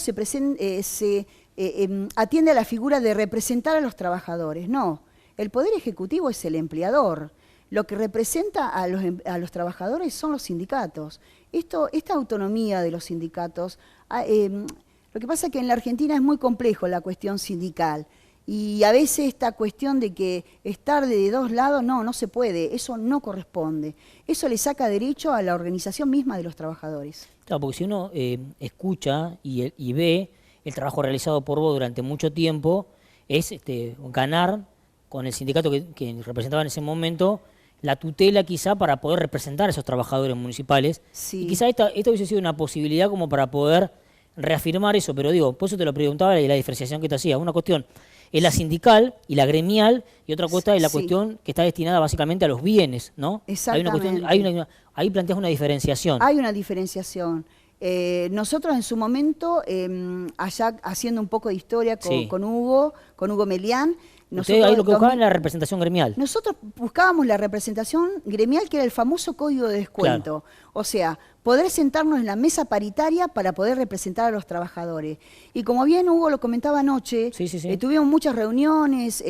atiende a la figura de representar a los trabajadores. No, el Poder Ejecutivo es el empleador. Lo que representa a los trabajadores son los sindicatos. Esta autonomía de los sindicatos, lo que pasa es que en la Argentina es muy complejo la cuestión sindical, y a veces esta cuestión de que estar de dos lados, no se puede, eso no corresponde. Eso le saca derecho a la organización misma de los trabajadores.
Claro, porque si uno escucha y ve el trabajo realizado por vos durante mucho tiempo, es ganar con el sindicato que representaba en ese momento la tutela quizá para poder representar a esos trabajadores municipales. Sí. Y quizá esta hubiese sido una posibilidad como para poder reafirmar eso, pero digo, por eso te lo preguntaba y la diferenciación que te hacía. Una cuestión es la sindical y la gremial, y otra cosa es la cuestión que está destinada básicamente a los bienes, ¿no?
Exactamente.
Ahí planteas una diferenciación.
Hay una diferenciación. Nosotros en su momento, allá haciendo un poco de historia con Hugo Melián,
ustedes ahí lo que buscaban era la representación gremial.
Nosotros buscábamos la representación gremial, que era el famoso código de descuento. Claro. O sea, poder sentarnos en la mesa paritaria para poder representar a los trabajadores. Y como bien Hugo lo comentaba anoche, tuvimos muchas reuniones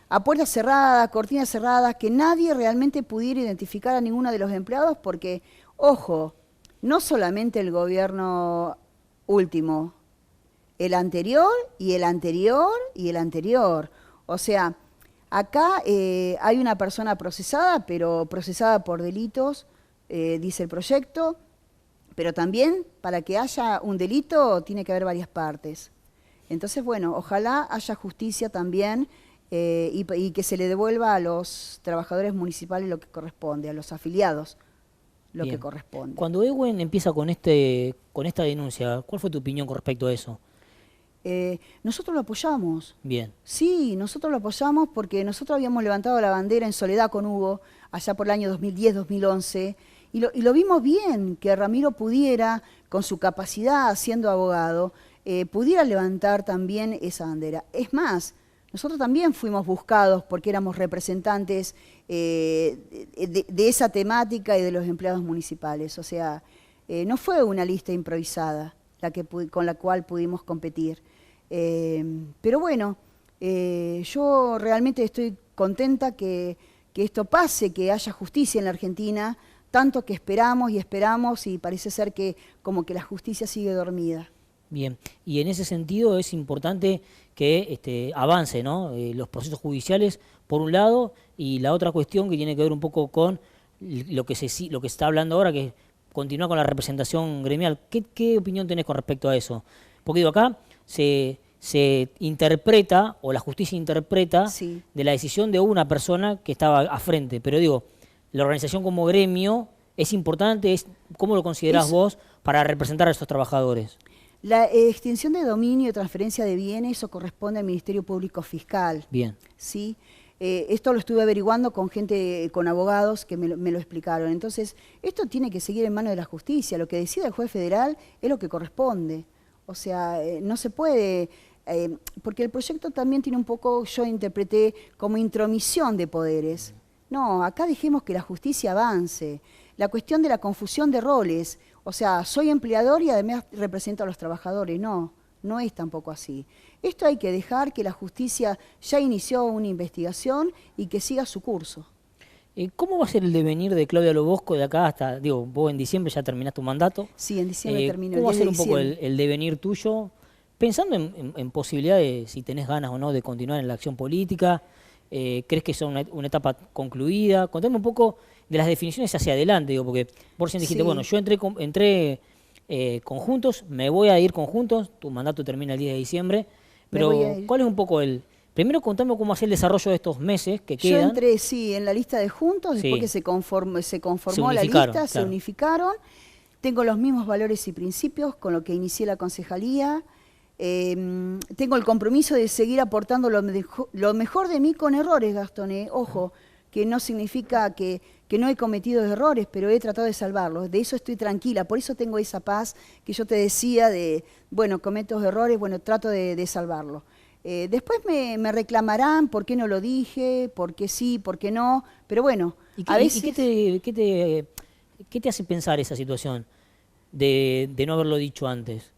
a puertas cerradas, cortinas cerradas, que nadie realmente pudiera identificar a ninguno de los empleados porque, ojo, no solamente el gobierno último, el anterior y el anterior y el anterior. O sea, acá hay una persona procesada, pero procesada por delitos, dice el proyecto, pero también para que haya un delito tiene que haber varias partes. Entonces, bueno, ojalá haya justicia también y que se le devuelva a los trabajadores municipales lo que corresponde, a los afiliados lo que corresponde.
Cuando Ehuen empieza con esta denuncia, ¿cuál fue tu opinión con respecto a eso?
Nosotros lo apoyamos.
Bien.
Sí, nosotros lo apoyamos porque nosotros habíamos levantado la bandera en soledad con Hugo allá por el año 2010-2011 y lo vimos bien que Ramiro pudiera, con su capacidad siendo abogado, pudiera levantar también esa bandera. Es más, nosotros también fuimos buscados porque éramos representantes de esa temática y de los empleados municipales. O sea, no fue una lista improvisada con la cual pudimos competir. Pero bueno, yo realmente estoy contenta que esto pase, que haya justicia en la Argentina, tanto que esperamos y parece ser que como que la justicia sigue dormida.
Bien, y en ese sentido es importante que avance, ¿no?, los procesos judiciales, por un lado, y la otra cuestión que tiene que ver un poco con lo que se está hablando ahora, que es continuar con la representación gremial. ¿Qué opinión tenés con respecto a eso? Porque digo, acá se interpreta, o la justicia interpreta, de la decisión de una persona que estaba a frente, pero digo, la organización como gremio es importante, ¿cómo lo considerás vos para representar a esos trabajadores?
La extinción de dominio y transferencia de bienes, eso corresponde al Ministerio Público Fiscal.
Bien.
¿Sí? Esto lo estuve averiguando con gente, con abogados que me lo explicaron. Entonces, esto tiene que seguir en manos de la justicia. Lo que decida el juez federal es lo que corresponde. O sea, no se puede, porque el proyecto también tiene un poco, yo interpreté, como intromisión de poderes. No, acá dejemos que la justicia avance. La cuestión de la confusión de roles, o sea, soy empleador y además represento a los trabajadores. No es tampoco así. Esto hay que dejar que la justicia ya inició una investigación y que siga su curso.
¿Cómo va a ser el devenir de Claudia Lobosco de acá hasta, vos en diciembre ya terminás tu mandato?
Sí, en diciembre termino.
¿Cómo va a ser un poco el devenir tuyo pensando en posibilidades, si tenés ganas o no de continuar en la acción política, ¿crees que es una etapa concluida? Contame un poco de las definiciones hacia adelante, digo, porque vos recién dijiste,
Sí.
bueno, yo entré conjuntos, me voy a ir conjuntos, tu mandato termina el 10 de diciembre, pero
voy a ir.
¿cuál es un poco el...? Primero contame cómo hacía el desarrollo de estos meses que
Yo
quedan.
entré, sí, en la lista de juntos, después
Sí.
que se conformó la
unificaron,
lista, se
claro.
unificaron. Tengo los mismos valores y principios con lo que inicié la concejalía. Tengo el compromiso de seguir aportando lo mejor de mí con errores, Gastón. Ojo, que no significa que no he cometido errores, pero he tratado de salvarlos. De eso estoy tranquila, por eso tengo esa paz que yo te decía de, bueno, cometo errores, bueno, trato de salvarlos. Después me reclamarán por qué no lo dije, por qué sí, por qué no, pero bueno, a veces...
¿Qué te hace pensar esa situación de no haberlo dicho antes?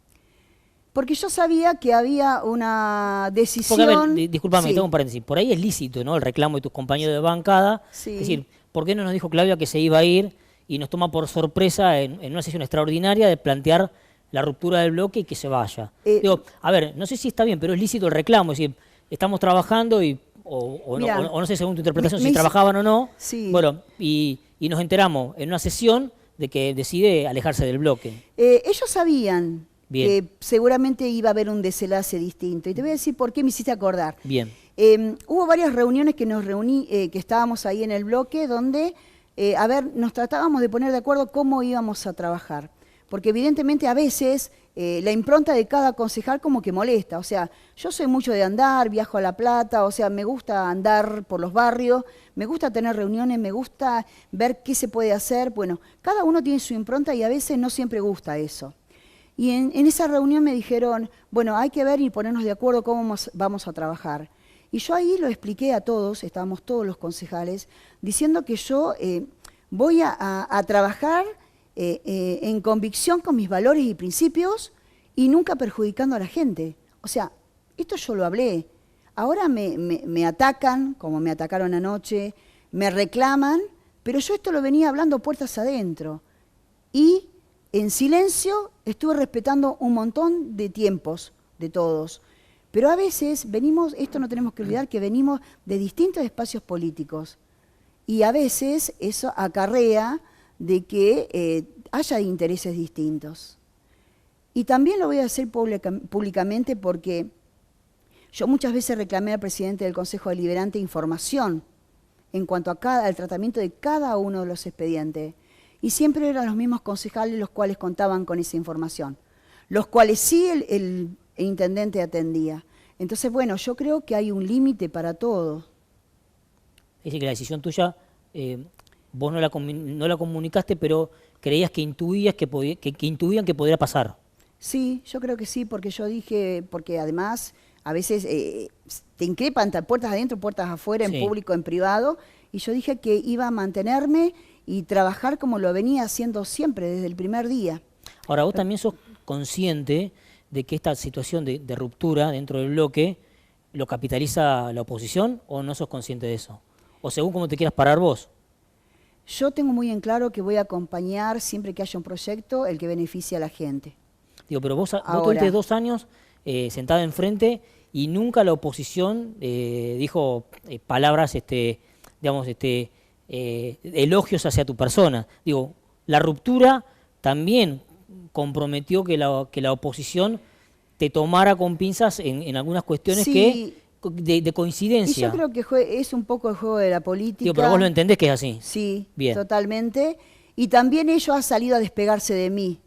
Porque yo sabía que había una decisión...
Porque, a ver, disculpame,
Sí.
tengo un paréntesis. Por ahí es lícito, ¿no? El reclamo de tus compañeros de bancada.
Sí.
Es decir, ¿por qué no nos dijo Claudia que se iba a ir y nos toma por sorpresa en una sesión extraordinaria de plantear la ruptura del bloque y que se vaya? Digo, a ver, no sé si está bien, pero es lícito el reclamo. Es decir, estamos trabajando o
Mirá,
no sé según tu interpretación
me
si
hice-
trabajaban o no.
Sí.
Bueno, y nos enteramos en una sesión de que decide alejarse del bloque.
Ellos sabían
Bien.
que seguramente iba a haber un desenlace distinto. Y te voy a decir por qué me hiciste acordar.
Bien.
Hubo varias reuniones que que estábamos ahí en el bloque, donde, nos tratábamos de poner de acuerdo cómo íbamos a trabajar. Porque evidentemente a veces la impronta de cada concejal como que molesta. O sea, yo soy mucho de andar, viajo a La Plata, o sea, me gusta andar por los barrios, me gusta tener reuniones, me gusta ver qué se puede hacer. Bueno, cada uno tiene su impronta y a veces no siempre gusta eso. Y en esa reunión me dijeron, bueno, hay que ver y ponernos de acuerdo cómo vamos a trabajar. Y yo ahí lo expliqué a todos, estábamos todos los concejales, diciendo que yo voy a trabajar en convicción con mis valores y principios y nunca perjudicando a la gente. O sea, esto yo lo hablé. Ahora me atacan, como me atacaron anoche, me reclaman, pero yo esto lo venía hablando puertas adentro. Y en silencio estuve respetando un montón de tiempos de todos. Pero a veces venimos, esto no tenemos que olvidar, que venimos de distintos espacios políticos. Y a veces eso acarrea de que haya intereses distintos. Y también lo voy a hacer públicamente porque yo muchas veces reclamé al presidente del Consejo Deliberante información en cuanto al tratamiento de cada uno de los expedientes. Y siempre eran los mismos concejales los cuales contaban con esa información, los cuales sí el intendente atendía. Entonces, bueno, yo creo que hay un límite para todo.
Es decir, que la decisión tuya, vos no la comunicaste, pero creías que intuías que intuían que podría pasar.
Sí, yo creo que sí, porque yo dije, porque además a veces te increpan puertas adentro, puertas afuera,
Sí.
en público, en privado, y yo dije que iba a mantenerme y trabajar como lo venía haciendo siempre, desde el primer día.
Ahora, vos también sos consciente de que esta situación de ruptura dentro del bloque lo capitaliza la oposición, ¿o no sos consciente de eso? O según cómo te quieras parar vos.
Yo tengo muy en claro que voy a acompañar, siempre que haya un proyecto, el que beneficie a la gente.
Digo, pero vos
Ahora.
tuviste 2 años sentada enfrente y nunca la oposición dijo palabras, elogios hacia tu persona. Digo, la ruptura también comprometió que la oposición te tomara con pinzas en algunas cuestiones
Sí.
de
Y
coincidencia.
yo creo que es un poco el juego de la política.
Digo, pero vos lo entendés que es así.
Sí,
Bien.
totalmente. Y también ellos han salido a despegarse de mí,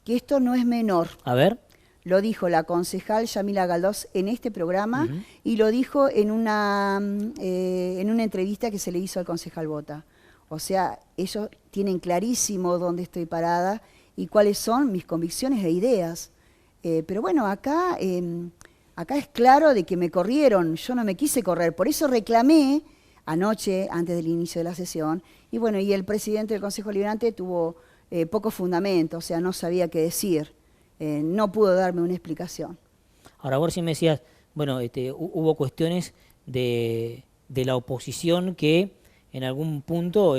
que esto no es menor.
A ver.
Lo dijo la concejal Yamila Galdós en este programa y lo dijo en una entrevista que se le hizo al concejal Bota. O sea, ellos tienen clarísimo dónde estoy parada y cuáles son mis convicciones e ideas. Pero bueno, acá es claro de que me corrieron, yo no me quise correr, por eso reclamé anoche, antes del inicio de la sesión, y bueno, y el presidente del Consejo Deliberante tuvo poco fundamento, o sea, no sabía qué decir. No pudo darme una explicación.
Ahora vos sí me decías, bueno, hubo cuestiones de la oposición que en algún punto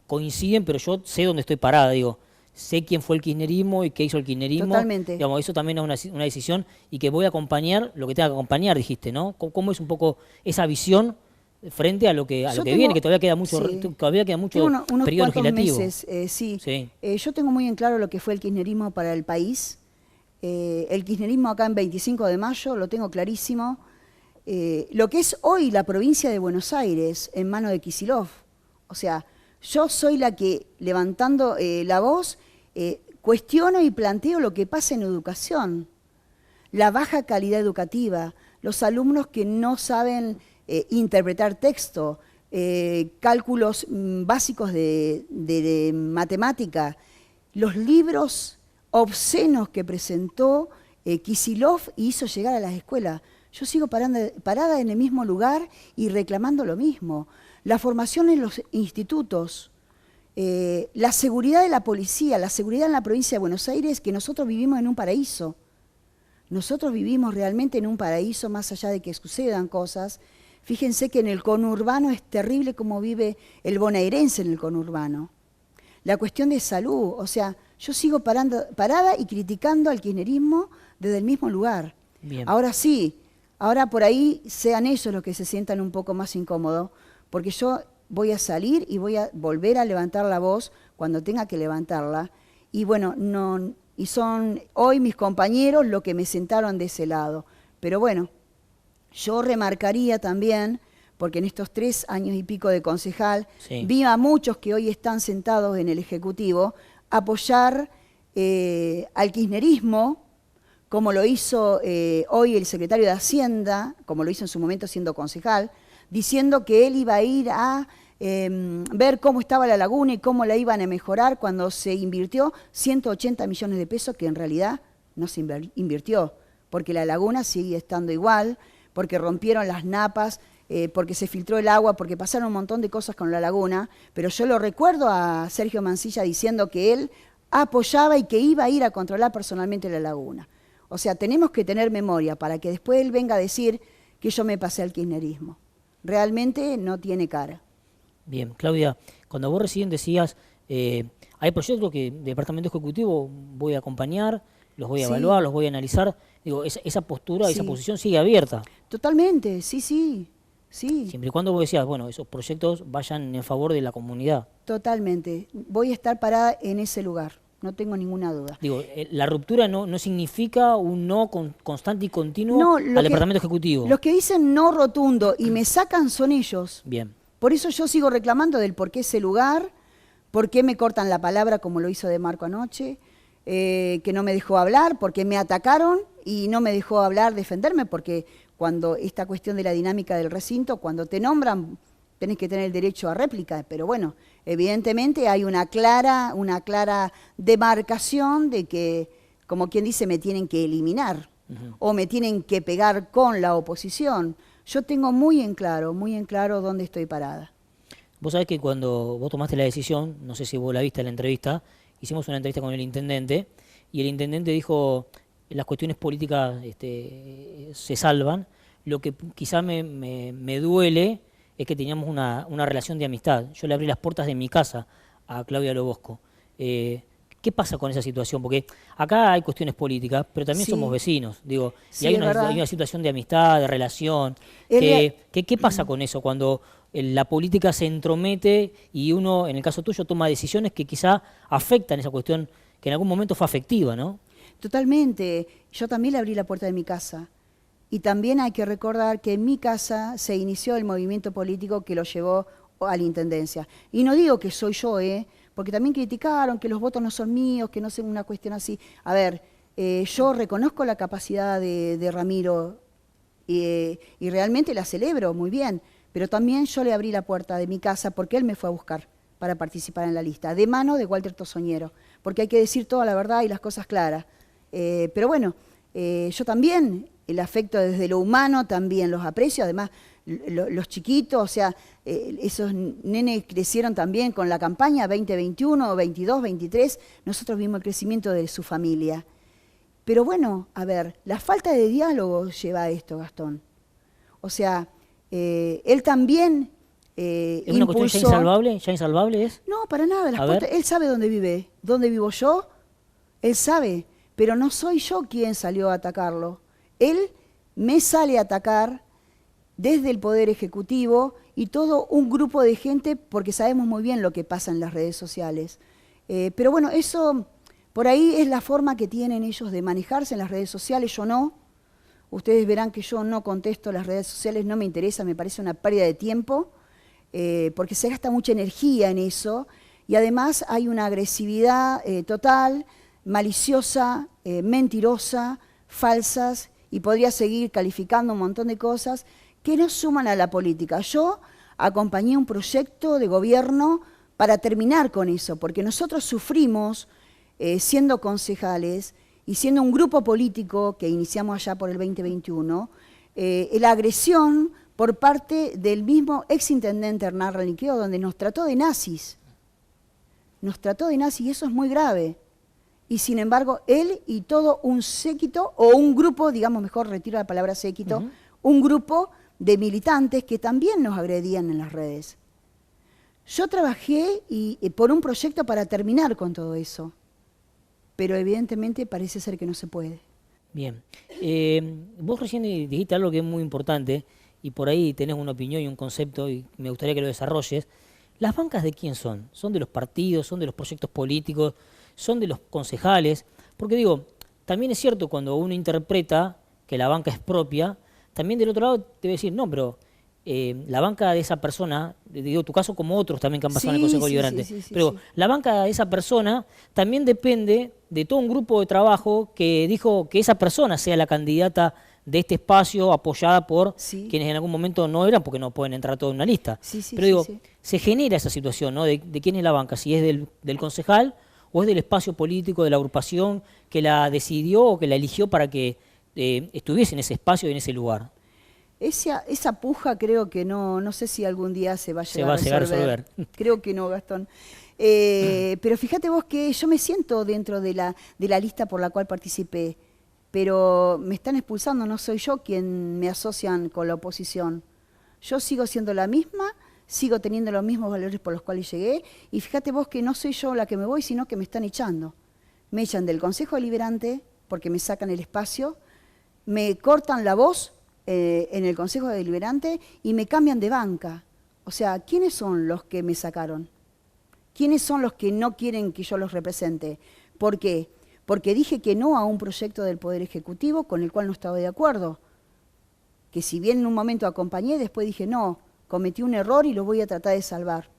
coinciden, pero yo sé dónde estoy parada, digo, sé quién fue el kirchnerismo y qué hizo el kirchnerismo.
Totalmente.
Digamos, eso también es una decisión y que voy a acompañar lo que tenga que acompañar, dijiste, ¿no? ¿Cómo es un poco esa visión frente a lo que viene, que todavía queda mucho,
unos
periodo
cuantos
legislativo?
meses, yo tengo muy en claro lo que fue el kirchnerismo para el país. El kirchnerismo acá en 25 de mayo, lo tengo clarísimo. Lo que es hoy la provincia de Buenos Aires en manos de Kicillof. O sea, yo soy la que, levantando la voz, cuestiono y planteo lo que pasa en educación. La baja calidad educativa, los alumnos que no saben interpretar texto, cálculos básicos de matemática, los libros obscenos que presentó Kicillof y hizo llegar a las escuelas. Yo sigo parada en el mismo lugar y reclamando lo mismo. La formación en los institutos, la seguridad de la policía, la seguridad en la provincia de Buenos Aires, que nosotros vivimos en un paraíso. Nosotros vivimos realmente en un paraíso, más allá de que sucedan cosas. Fíjense que en el conurbano es terrible como vive el bonaerense en el conurbano. La cuestión de salud, o sea, yo sigo parada y criticando al kirchnerismo desde el mismo lugar.
Bien.
Ahora sí, ahora por ahí sean ellos los que se sientan un poco más incómodos, porque yo voy a salir y voy a volver a levantar la voz cuando tenga que levantarla. Y bueno, y son hoy mis compañeros los que me sentaron de ese lado. Pero bueno, yo remarcaría también, porque en estos 3 años y pico de concejal, vi a muchos que hoy están sentados en el Ejecutivo apoyar al kirchnerismo, como lo hizo hoy el secretario de Hacienda, como lo hizo en su momento siendo concejal, diciendo que él iba a ir a ver cómo estaba la laguna y cómo la iban a mejorar cuando se invirtió 180 millones de pesos, que en realidad no se invirtió, porque la laguna sigue estando igual, porque rompieron las napas, porque se filtró el agua, porque pasaron un montón de cosas con la laguna, pero yo lo recuerdo a Sergio Mansilla diciendo que él apoyaba y que iba a ir a controlar personalmente la laguna. O sea, tenemos que tener memoria para que después él venga a decir que yo me pasé al kirchnerismo. Realmente no tiene cara.
Bien, Claudia, cuando vos recién decías, hay proyectos que el Departamento Ejecutivo voy a acompañar, los voy a evaluar, los voy a analizar, digo, esa postura, esa posición sigue abierta.
Totalmente, sí.
Siempre y cuando vos decías, bueno, esos proyectos vayan en favor de la comunidad.
Totalmente, voy a estar parada en ese lugar, no tengo ninguna duda.
Digo, la ruptura no significa un no constante y continuo al Departamento Ejecutivo.
Los que dicen no rotundo y me sacan son ellos.
Bien.
Por eso yo sigo reclamando del por qué ese lugar, por qué me cortan la palabra como lo hizo De Marco anoche, que no me dejó hablar, porque me atacaron y no me dejó hablar, defenderme, porque cuando esta cuestión de la dinámica del recinto, cuando te nombran, tenés que tener el derecho a réplica, pero bueno, evidentemente hay una clara demarcación de que, como quien dice, me tienen que eliminar o me tienen que pegar con la oposición. Yo tengo muy en claro dónde estoy parada.
Vos sabés que cuando vos tomaste la decisión, no sé si vos la viste en la entrevista, hicimos una entrevista con el intendente y el intendente dijo, las cuestiones políticas se salvan. Lo que quizá me duele es que teníamos una relación de amistad. Yo le abrí las puertas de mi casa a Claudia Lo Bosco. ¿Qué pasa con esa situación? Porque acá hay cuestiones políticas, pero también somos vecinos, digo, y hay una situación de amistad, de relación. ¿Qué pasa con eso cuando la política se entromete y uno, en el caso tuyo, toma decisiones que quizá afectan esa cuestión que en algún momento fue afectiva, ¿no?
Totalmente. Yo también le abrí la puerta de mi casa. Y también hay que recordar que en mi casa se inició el movimiento político que lo llevó a la intendencia. Y no digo que soy yo, porque también criticaron que los votos no son míos, que no sea una cuestión así. A ver, yo reconozco la capacidad de Ramiro y realmente la celebro muy bien, pero también yo le abrí la puerta de mi casa porque él me fue a buscar para participar en la lista, de mano de Walter Tosoñero, porque hay que decir toda la verdad y las cosas claras. Pero bueno, yo también, el afecto desde lo humano también los aprecio, además los chiquitos, o sea, esos nenes crecieron también con la campaña 2021, 22, 23, nosotros vimos el crecimiento de su familia. Pero bueno, a ver, la falta de diálogo lleva a esto, Gastón. O sea, él también
¿Es una cuestión ya insalvable? ¿Ya insalvable es?
No, para nada. Él sabe dónde vive. ¿Dónde vivo yo? Él sabe. Pero no soy yo quien salió a atacarlo. Él me sale a atacar desde el Poder Ejecutivo y todo un grupo de gente, porque sabemos muy bien lo que pasa en las redes sociales. Pero bueno, eso por ahí es la forma que tienen ellos de manejarse en las redes sociales, yo no. Ustedes verán que yo no contesto las redes sociales, no me interesa, me parece una pérdida de tiempo, porque se gasta mucha energía en eso, y además hay una agresividad total, maliciosa, mentirosa, falsas, y podría seguir calificando un montón de cosas que no suman a la política. Yo acompañé un proyecto de gobierno para terminar con eso, porque nosotros sufrimos, siendo concejales y siendo un grupo político que iniciamos allá por el 2021, la agresión por parte del mismo exintendente Hernán Ralinqueo, donde nos trató de nazis. Nos trató de nazis y eso es muy grave. Y sin embargo, él y todo un séquito, o un grupo, digamos mejor, retiro la palabra séquito, un grupo de militantes que también nos agredían en las redes. Yo trabajé por un proyecto para terminar con todo eso, pero evidentemente parece ser que no se puede.
Bien. Vos recién dijiste algo que es muy importante, y por ahí tenés una opinión y un concepto, y me gustaría que lo desarrolles. ¿Las bancas de quién son? ¿Son de los partidos? ¿Son de los proyectos políticos? ¿Son de los concejales? Porque digo, también es cierto cuando uno interpreta que la banca es propia, también del otro lado te voy a decir, no, pero la banca de esa persona, digo tu caso como otros también que han pasado en el Consejo Deliberante, pero la banca de esa persona también depende de todo un grupo de trabajo que dijo que esa persona sea la candidata de este espacio apoyada por quienes en algún momento no eran, porque no pueden entrar todos en una lista. Pero digo, se genera esa situación, ¿no? De quién es la banca, si es del concejal o es del espacio político, de la agrupación que la decidió o que la eligió para que estuviese en ese espacio y en ese lugar.
Esa puja creo que no sé si algún día se va a llegar a resolver. Creo que no, Gastón. Pero fíjate vos que yo me siento dentro de la lista por la cual participé, pero me están expulsando, no soy yo quien me asocian con la oposición. Yo sigo siendo la misma, sigo teniendo los mismos valores por los cuales llegué, y fíjate vos que no soy yo la que me voy, sino que me están echando. Me echan del Consejo Deliberante porque me sacan el espacio, me cortan la voz en el Consejo Deliberante y me cambian de banca. O sea, ¿quiénes son los que me sacaron? ¿Quiénes son los que no quieren que yo los represente? ¿Por qué? Porque dije que no a un proyecto del Poder Ejecutivo con el cual no estaba de acuerdo. Que si bien en un momento acompañé, después dije no, cometí un error y lo voy a tratar de salvar.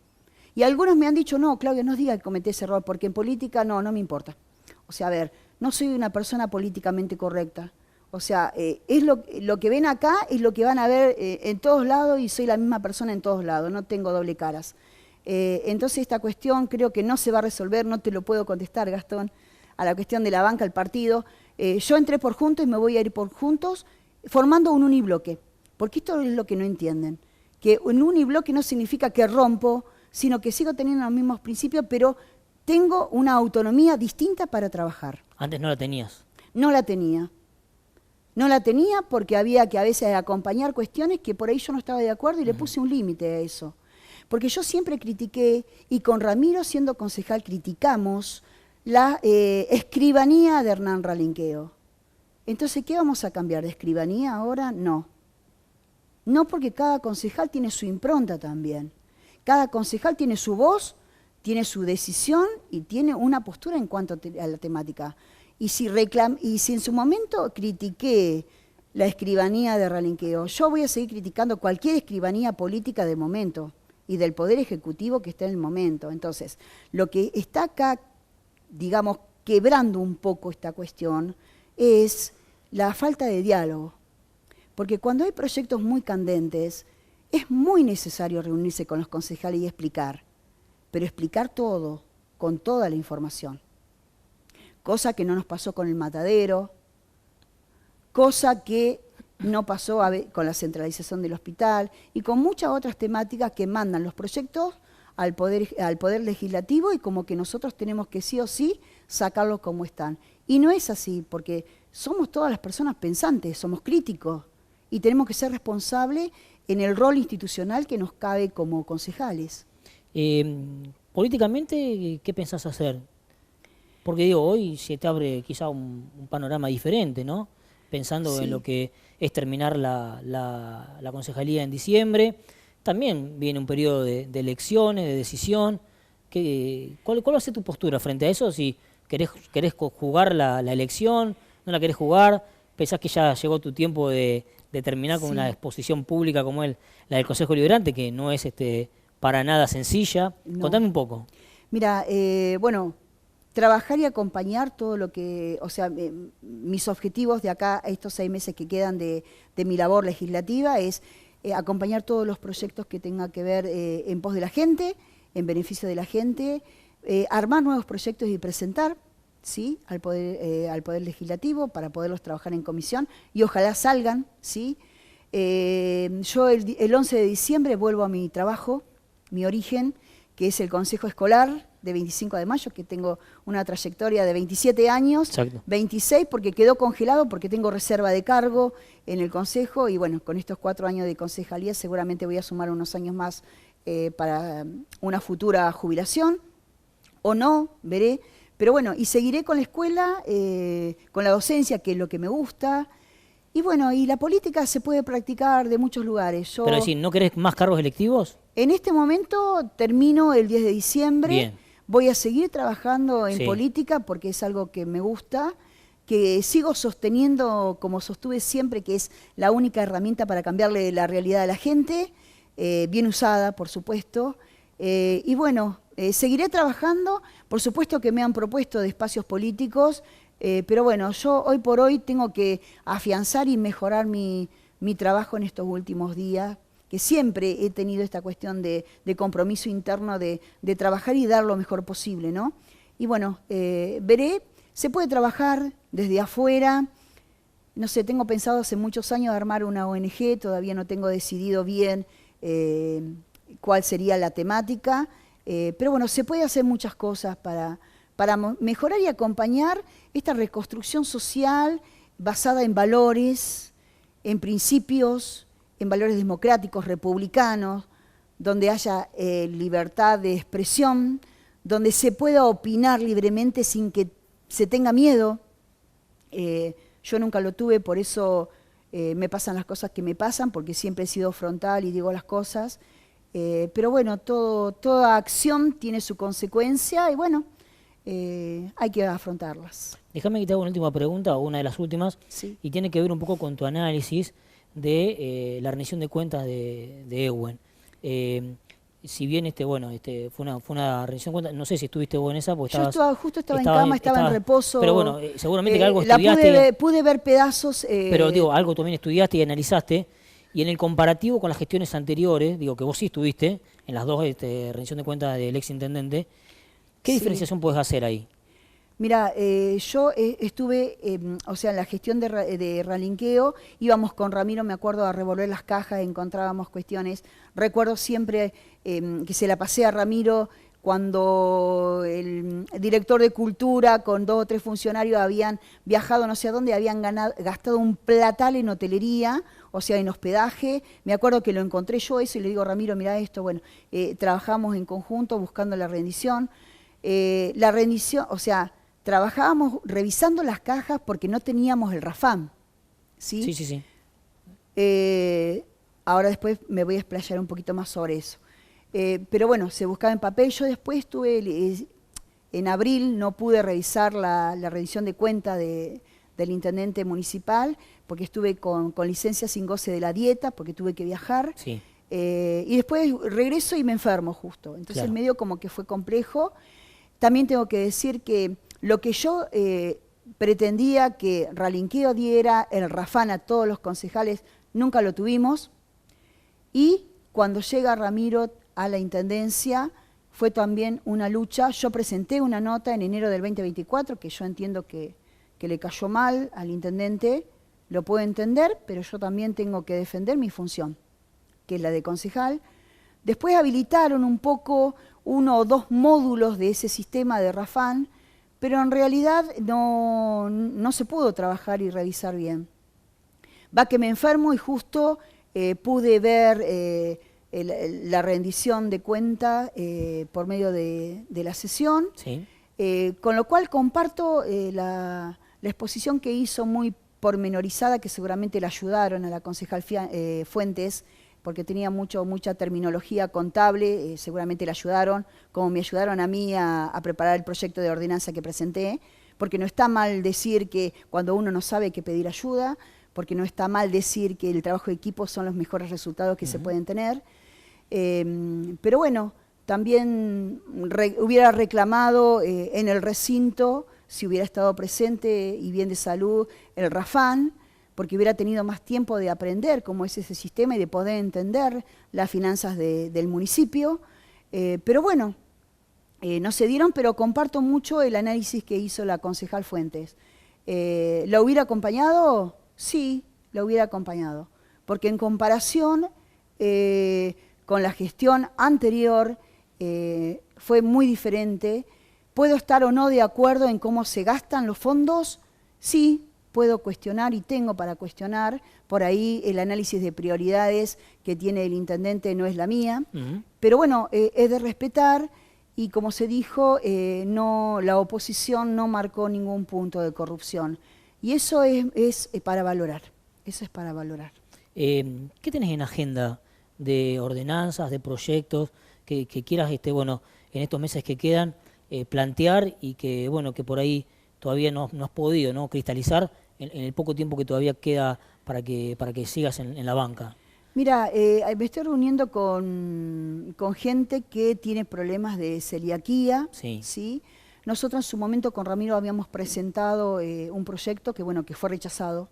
Y algunos me han dicho, no, Claudia, no diga que cometí ese error, porque en política no me importa. O sea, a ver, no soy una persona políticamente correcta. O sea, es lo que ven acá es lo que van a ver en todos lados y soy la misma persona en todos lados, no tengo doble caras. Entonces esta cuestión creo que no se va a resolver, no te lo puedo contestar, Gastón, a la cuestión de la banca, el partido. Yo entré por Juntos y me voy a ir por Juntos formando un unibloque, porque esto es lo que no entienden, que un unibloque no significa que rompo, sino que sigo teniendo los mismos principios, pero tengo una autonomía distinta para trabajar.
Antes no la tenías.
No la tenía. No la tenía porque había que a veces acompañar cuestiones que por ahí yo no estaba de acuerdo y le puse un límite a eso. Porque yo siempre critiqué, y con Ramiro siendo concejal criticamos, la escribanía de Hernán Ralinqueo. Entonces, ¿qué vamos a cambiar? ¿De escribanía ahora? No. No, porque cada concejal tiene su impronta también. Cada concejal tiene su voz, tiene su decisión y tiene una postura en cuanto a la temática. Y si en su momento critiqué la escribanía de Ralinqueo, yo voy a seguir criticando cualquier escribanía política del momento y del Poder Ejecutivo que esté en el momento. Entonces, lo que está acá, digamos, quebrando un poco esta cuestión es la falta de diálogo. Porque cuando hay proyectos muy candentes, es muy necesario reunirse con los concejales y explicar, pero explicar todo, con toda la información. Cosa que no nos pasó con el matadero, cosa que no pasó con la centralización del hospital y con muchas otras temáticas que mandan los proyectos al poder Legislativo y como que nosotros tenemos que sí o sí sacarlos como están. Y no es así, porque somos todas las personas pensantes, somos críticos y tenemos que ser responsables en el rol institucional que nos cabe como concejales.
Políticamente, ¿qué pensás hacer? Porque digo, hoy se te abre quizá un panorama diferente, ¿no? Pensando
Sí.
en lo que es terminar la concejalía en diciembre. También viene un periodo de elecciones, de decisión. ¿Cuál va a ser tu postura frente a eso? Si querés jugar la elección, no la querés jugar, pensás que ya llegó tu tiempo de terminar con
Sí.
una exposición pública como la del Consejo Deliberante, que no es para nada sencilla.
No.
Contame un poco.
Mira, bueno, trabajar y acompañar todo lo que, o sea, mis objetivos de acá a estos 6 meses que quedan de mi labor legislativa es acompañar todos los proyectos que tengan que ver en pos de la gente, en beneficio de la gente, armar nuevos proyectos y presentar, ¿sí?, al Poder Legislativo para poderlos trabajar en comisión y ojalá salgan, ¿sí? Yo el 11 de diciembre vuelvo a mi trabajo, mi origen, que es el Consejo Escolar de 25 de mayo, que tengo una trayectoria de 27 años,
Exacto.
26 porque quedó congelado, porque tengo reserva de cargo en el Consejo, y bueno, con estos 4 años de concejalía seguramente voy a sumar unos años más para una futura jubilación, o no, veré, pero bueno, y seguiré con la escuela, con la docencia, que es lo que me gusta, y bueno, y la política se puede practicar de muchos lugares.
Pero decir, ¿no querés más cargos electivos?
En este momento termino el 10 de diciembre,
Bien.
voy a seguir trabajando en
Sí.
política porque es algo que me gusta, que sigo sosteniendo, como sostuve siempre, que es la única herramienta para cambiarle la realidad a la gente, bien usada, por supuesto, y bueno, seguiré trabajando, por supuesto que me han propuesto de espacios políticos, pero bueno, yo hoy por hoy tengo que afianzar y mejorar mi trabajo en estos últimos días, que siempre he tenido esta cuestión de compromiso interno de trabajar y dar lo mejor posible, ¿no? Y bueno, veré, se puede trabajar desde afuera, no sé, tengo pensado hace muchos años armar una ONG, todavía no tengo decidido bien cuál sería la temática, pero bueno, se puede hacer muchas cosas para mejorar y acompañar esta reconstrucción social basada en valores, en principios, en valores democráticos, republicanos, donde haya libertad de expresión, donde se pueda opinar libremente sin que se tenga miedo. Yo nunca lo tuve, por eso me pasan las cosas que me pasan, porque siempre he sido frontal y digo las cosas. Pero bueno, toda acción tiene su consecuencia y bueno, hay que afrontarlas.
Déjame que te haga una última pregunta, o una de las últimas,
Sí.
y tiene que ver un poco con tu análisis de la rendición de cuentas de Ehuen. Si bien fue una rendición de cuentas, no sé si estuviste vos en esa, porque
Yo justo estaba en cama, estaba en reposo.
Pero bueno, seguramente que algo estudiaste.
Pude ver pedazos.
Pero digo, algo también estudiaste y analizaste, y en el comparativo con las gestiones anteriores, digo que vos sí estuviste en las dos rendición de cuentas del exintendente, ¿qué
Sí.
diferenciación podés hacer ahí?
Mira, yo estuve, o sea, en la gestión de Ralinqueo, íbamos con Ramiro, me acuerdo, a revolver las cajas, encontrábamos cuestiones. Recuerdo siempre que se la pasé a Ramiro cuando el director de Cultura con 2 o 3 funcionarios habían viajado no sé a dónde, habían gastado un platal en hotelería, o sea, en hospedaje. Me acuerdo que lo encontré yo eso y le digo, Ramiro, mira esto, bueno, trabajamos en conjunto buscando la rendición. La rendición, o sea, trabajábamos revisando las cajas porque no teníamos el RAFAM, ¿sí?
Sí, sí, sí.
Ahora después me voy a explayar un poquito más sobre eso. Pero bueno, se buscaba en papel. Yo después estuve, en abril no pude revisar la rendición de cuenta del intendente municipal porque estuve con licencia sin goce de la dieta, porque tuve que viajar.
Sí.
Y después regreso y me enfermo justo. Entonces
Claro.
medio como que fue complejo. También tengo que decir que lo que yo pretendía que Ralinqueo diera el RAFAN a todos los concejales, nunca lo tuvimos. Y cuando llega Ramiro a la intendencia, fue también una lucha. Yo presenté una nota en enero del 2024, que yo entiendo que le cayó mal al intendente, lo puedo entender, pero yo también tengo que defender mi función, que es la de concejal. Después habilitaron un poco 1 o 2 módulos de ese sistema de RAFAN, pero en realidad no se pudo trabajar y revisar bien. Va que me enfermo y justo pude ver la rendición de cuenta por medio de la sesión,
Sí.
Con lo cual comparto la exposición que hizo muy pormenorizada, que seguramente le ayudaron a la concejal Fuentes, porque tenía mucha terminología contable, seguramente le ayudaron, como me ayudaron a mí a preparar el proyecto de ordenanza que presenté, porque no está mal decir que cuando uno no sabe hay que pedir ayuda, porque no está mal decir que el trabajo de equipo son los mejores resultados que se pueden tener. Pero bueno, también hubiera reclamado en el recinto, si hubiera estado presente y bien de salud, el RAFAN, porque hubiera tenido más tiempo de aprender cómo es ese sistema y de poder entender las finanzas del municipio. Pero bueno, no se dieron, pero comparto mucho el análisis que hizo la concejal Fuentes. ¿La hubiera acompañado? Sí, la hubiera acompañado, porque en comparación con la gestión anterior fue muy diferente. ¿Puedo estar o no de acuerdo en cómo se gastan los fondos? Sí, puedo cuestionar y tengo para cuestionar. Por ahí el análisis de prioridades que tiene el intendente no es la mía. Pero bueno, es de respetar y como se dijo, la oposición no marcó ningún punto de corrupción. Y eso es para valorar. Eso es para valorar.
¿Qué tenés en agenda de ordenanzas, de proyectos que quieras, bueno, en estos meses que quedan, plantear y que, bueno, que por ahí todavía no has podido, ¿no?, cristalizar en el poco tiempo que todavía queda para que sigas en la banca?
Mira, me estoy reuniendo con gente que tiene problemas de celiaquía, ¿sí? Nosotros en su momento con Ramiro habíamos presentado un proyecto que, bueno, que fue rechazado.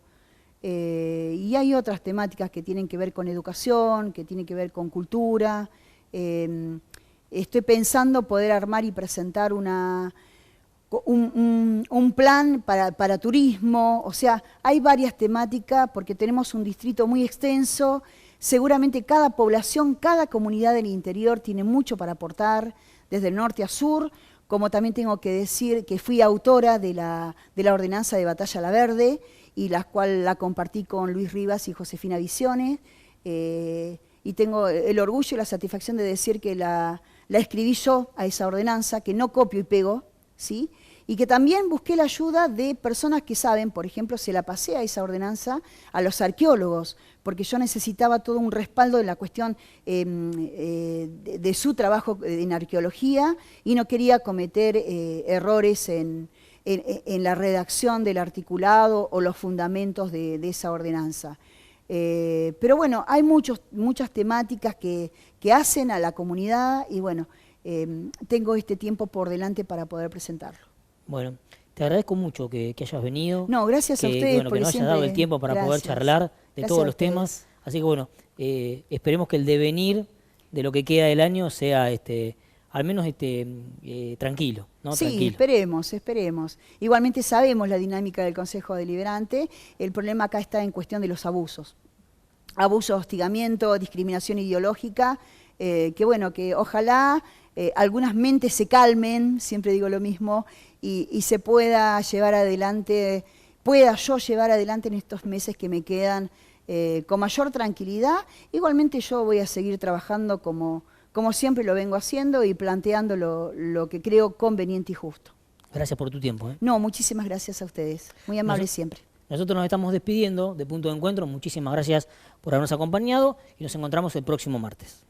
Y hay otras temáticas que tienen que ver con educación, que tienen que ver con cultura. Estoy pensando poder armar y presentar un plan para turismo. O sea, hay varias temáticas porque tenemos un distrito muy extenso. Seguramente cada población, cada comunidad del interior tiene mucho para aportar, desde el norte a sur, como también tengo que decir que fui autora de la ordenanza de Batalla La Verde, y la cual la compartí con Luis Rivas y Josefina Visiones, y tengo el orgullo y la satisfacción de decir que la escribí yo a esa ordenanza, que no copio y pego, ¿sí? Y que también busqué la ayuda de personas que saben, por ejemplo, se la pasé a esa ordenanza a los arqueólogos, porque yo necesitaba todo un respaldo en la cuestión de su trabajo en arqueología y no quería cometer errores en la redacción del articulado o los fundamentos de esa ordenanza. Pero bueno, hay muchas temáticas que hacen a la comunidad y bueno, tengo este tiempo por delante para poder presentarlo.
Bueno, te agradezco mucho que hayas venido.
No, gracias a ustedes.
Bueno, que nos hayas dado el tiempo para poder charlar de todos los temas. Así que bueno, esperemos que el devenir de lo que queda del año sea al menos tranquilo, ¿no?
Sí,
tranquilo.
Esperemos. Igualmente sabemos la dinámica del Consejo Deliberante. El problema acá está en cuestión de los abusos. Abuso, hostigamiento, discriminación ideológica, que bueno, que ojalá algunas mentes se calmen, siempre digo lo mismo, y se pueda llevar adelante, pueda yo llevar adelante en estos meses que me quedan con mayor tranquilidad. Igualmente yo voy a seguir trabajando como siempre lo vengo haciendo y planteando lo que creo conveniente y justo.
Gracias por tu tiempo.
No, muchísimas gracias a ustedes. Muy amables siempre.
Nosotros nos estamos despidiendo de Punto de Encuentro. Muchísimas gracias por habernos acompañado y nos encontramos el próximo martes.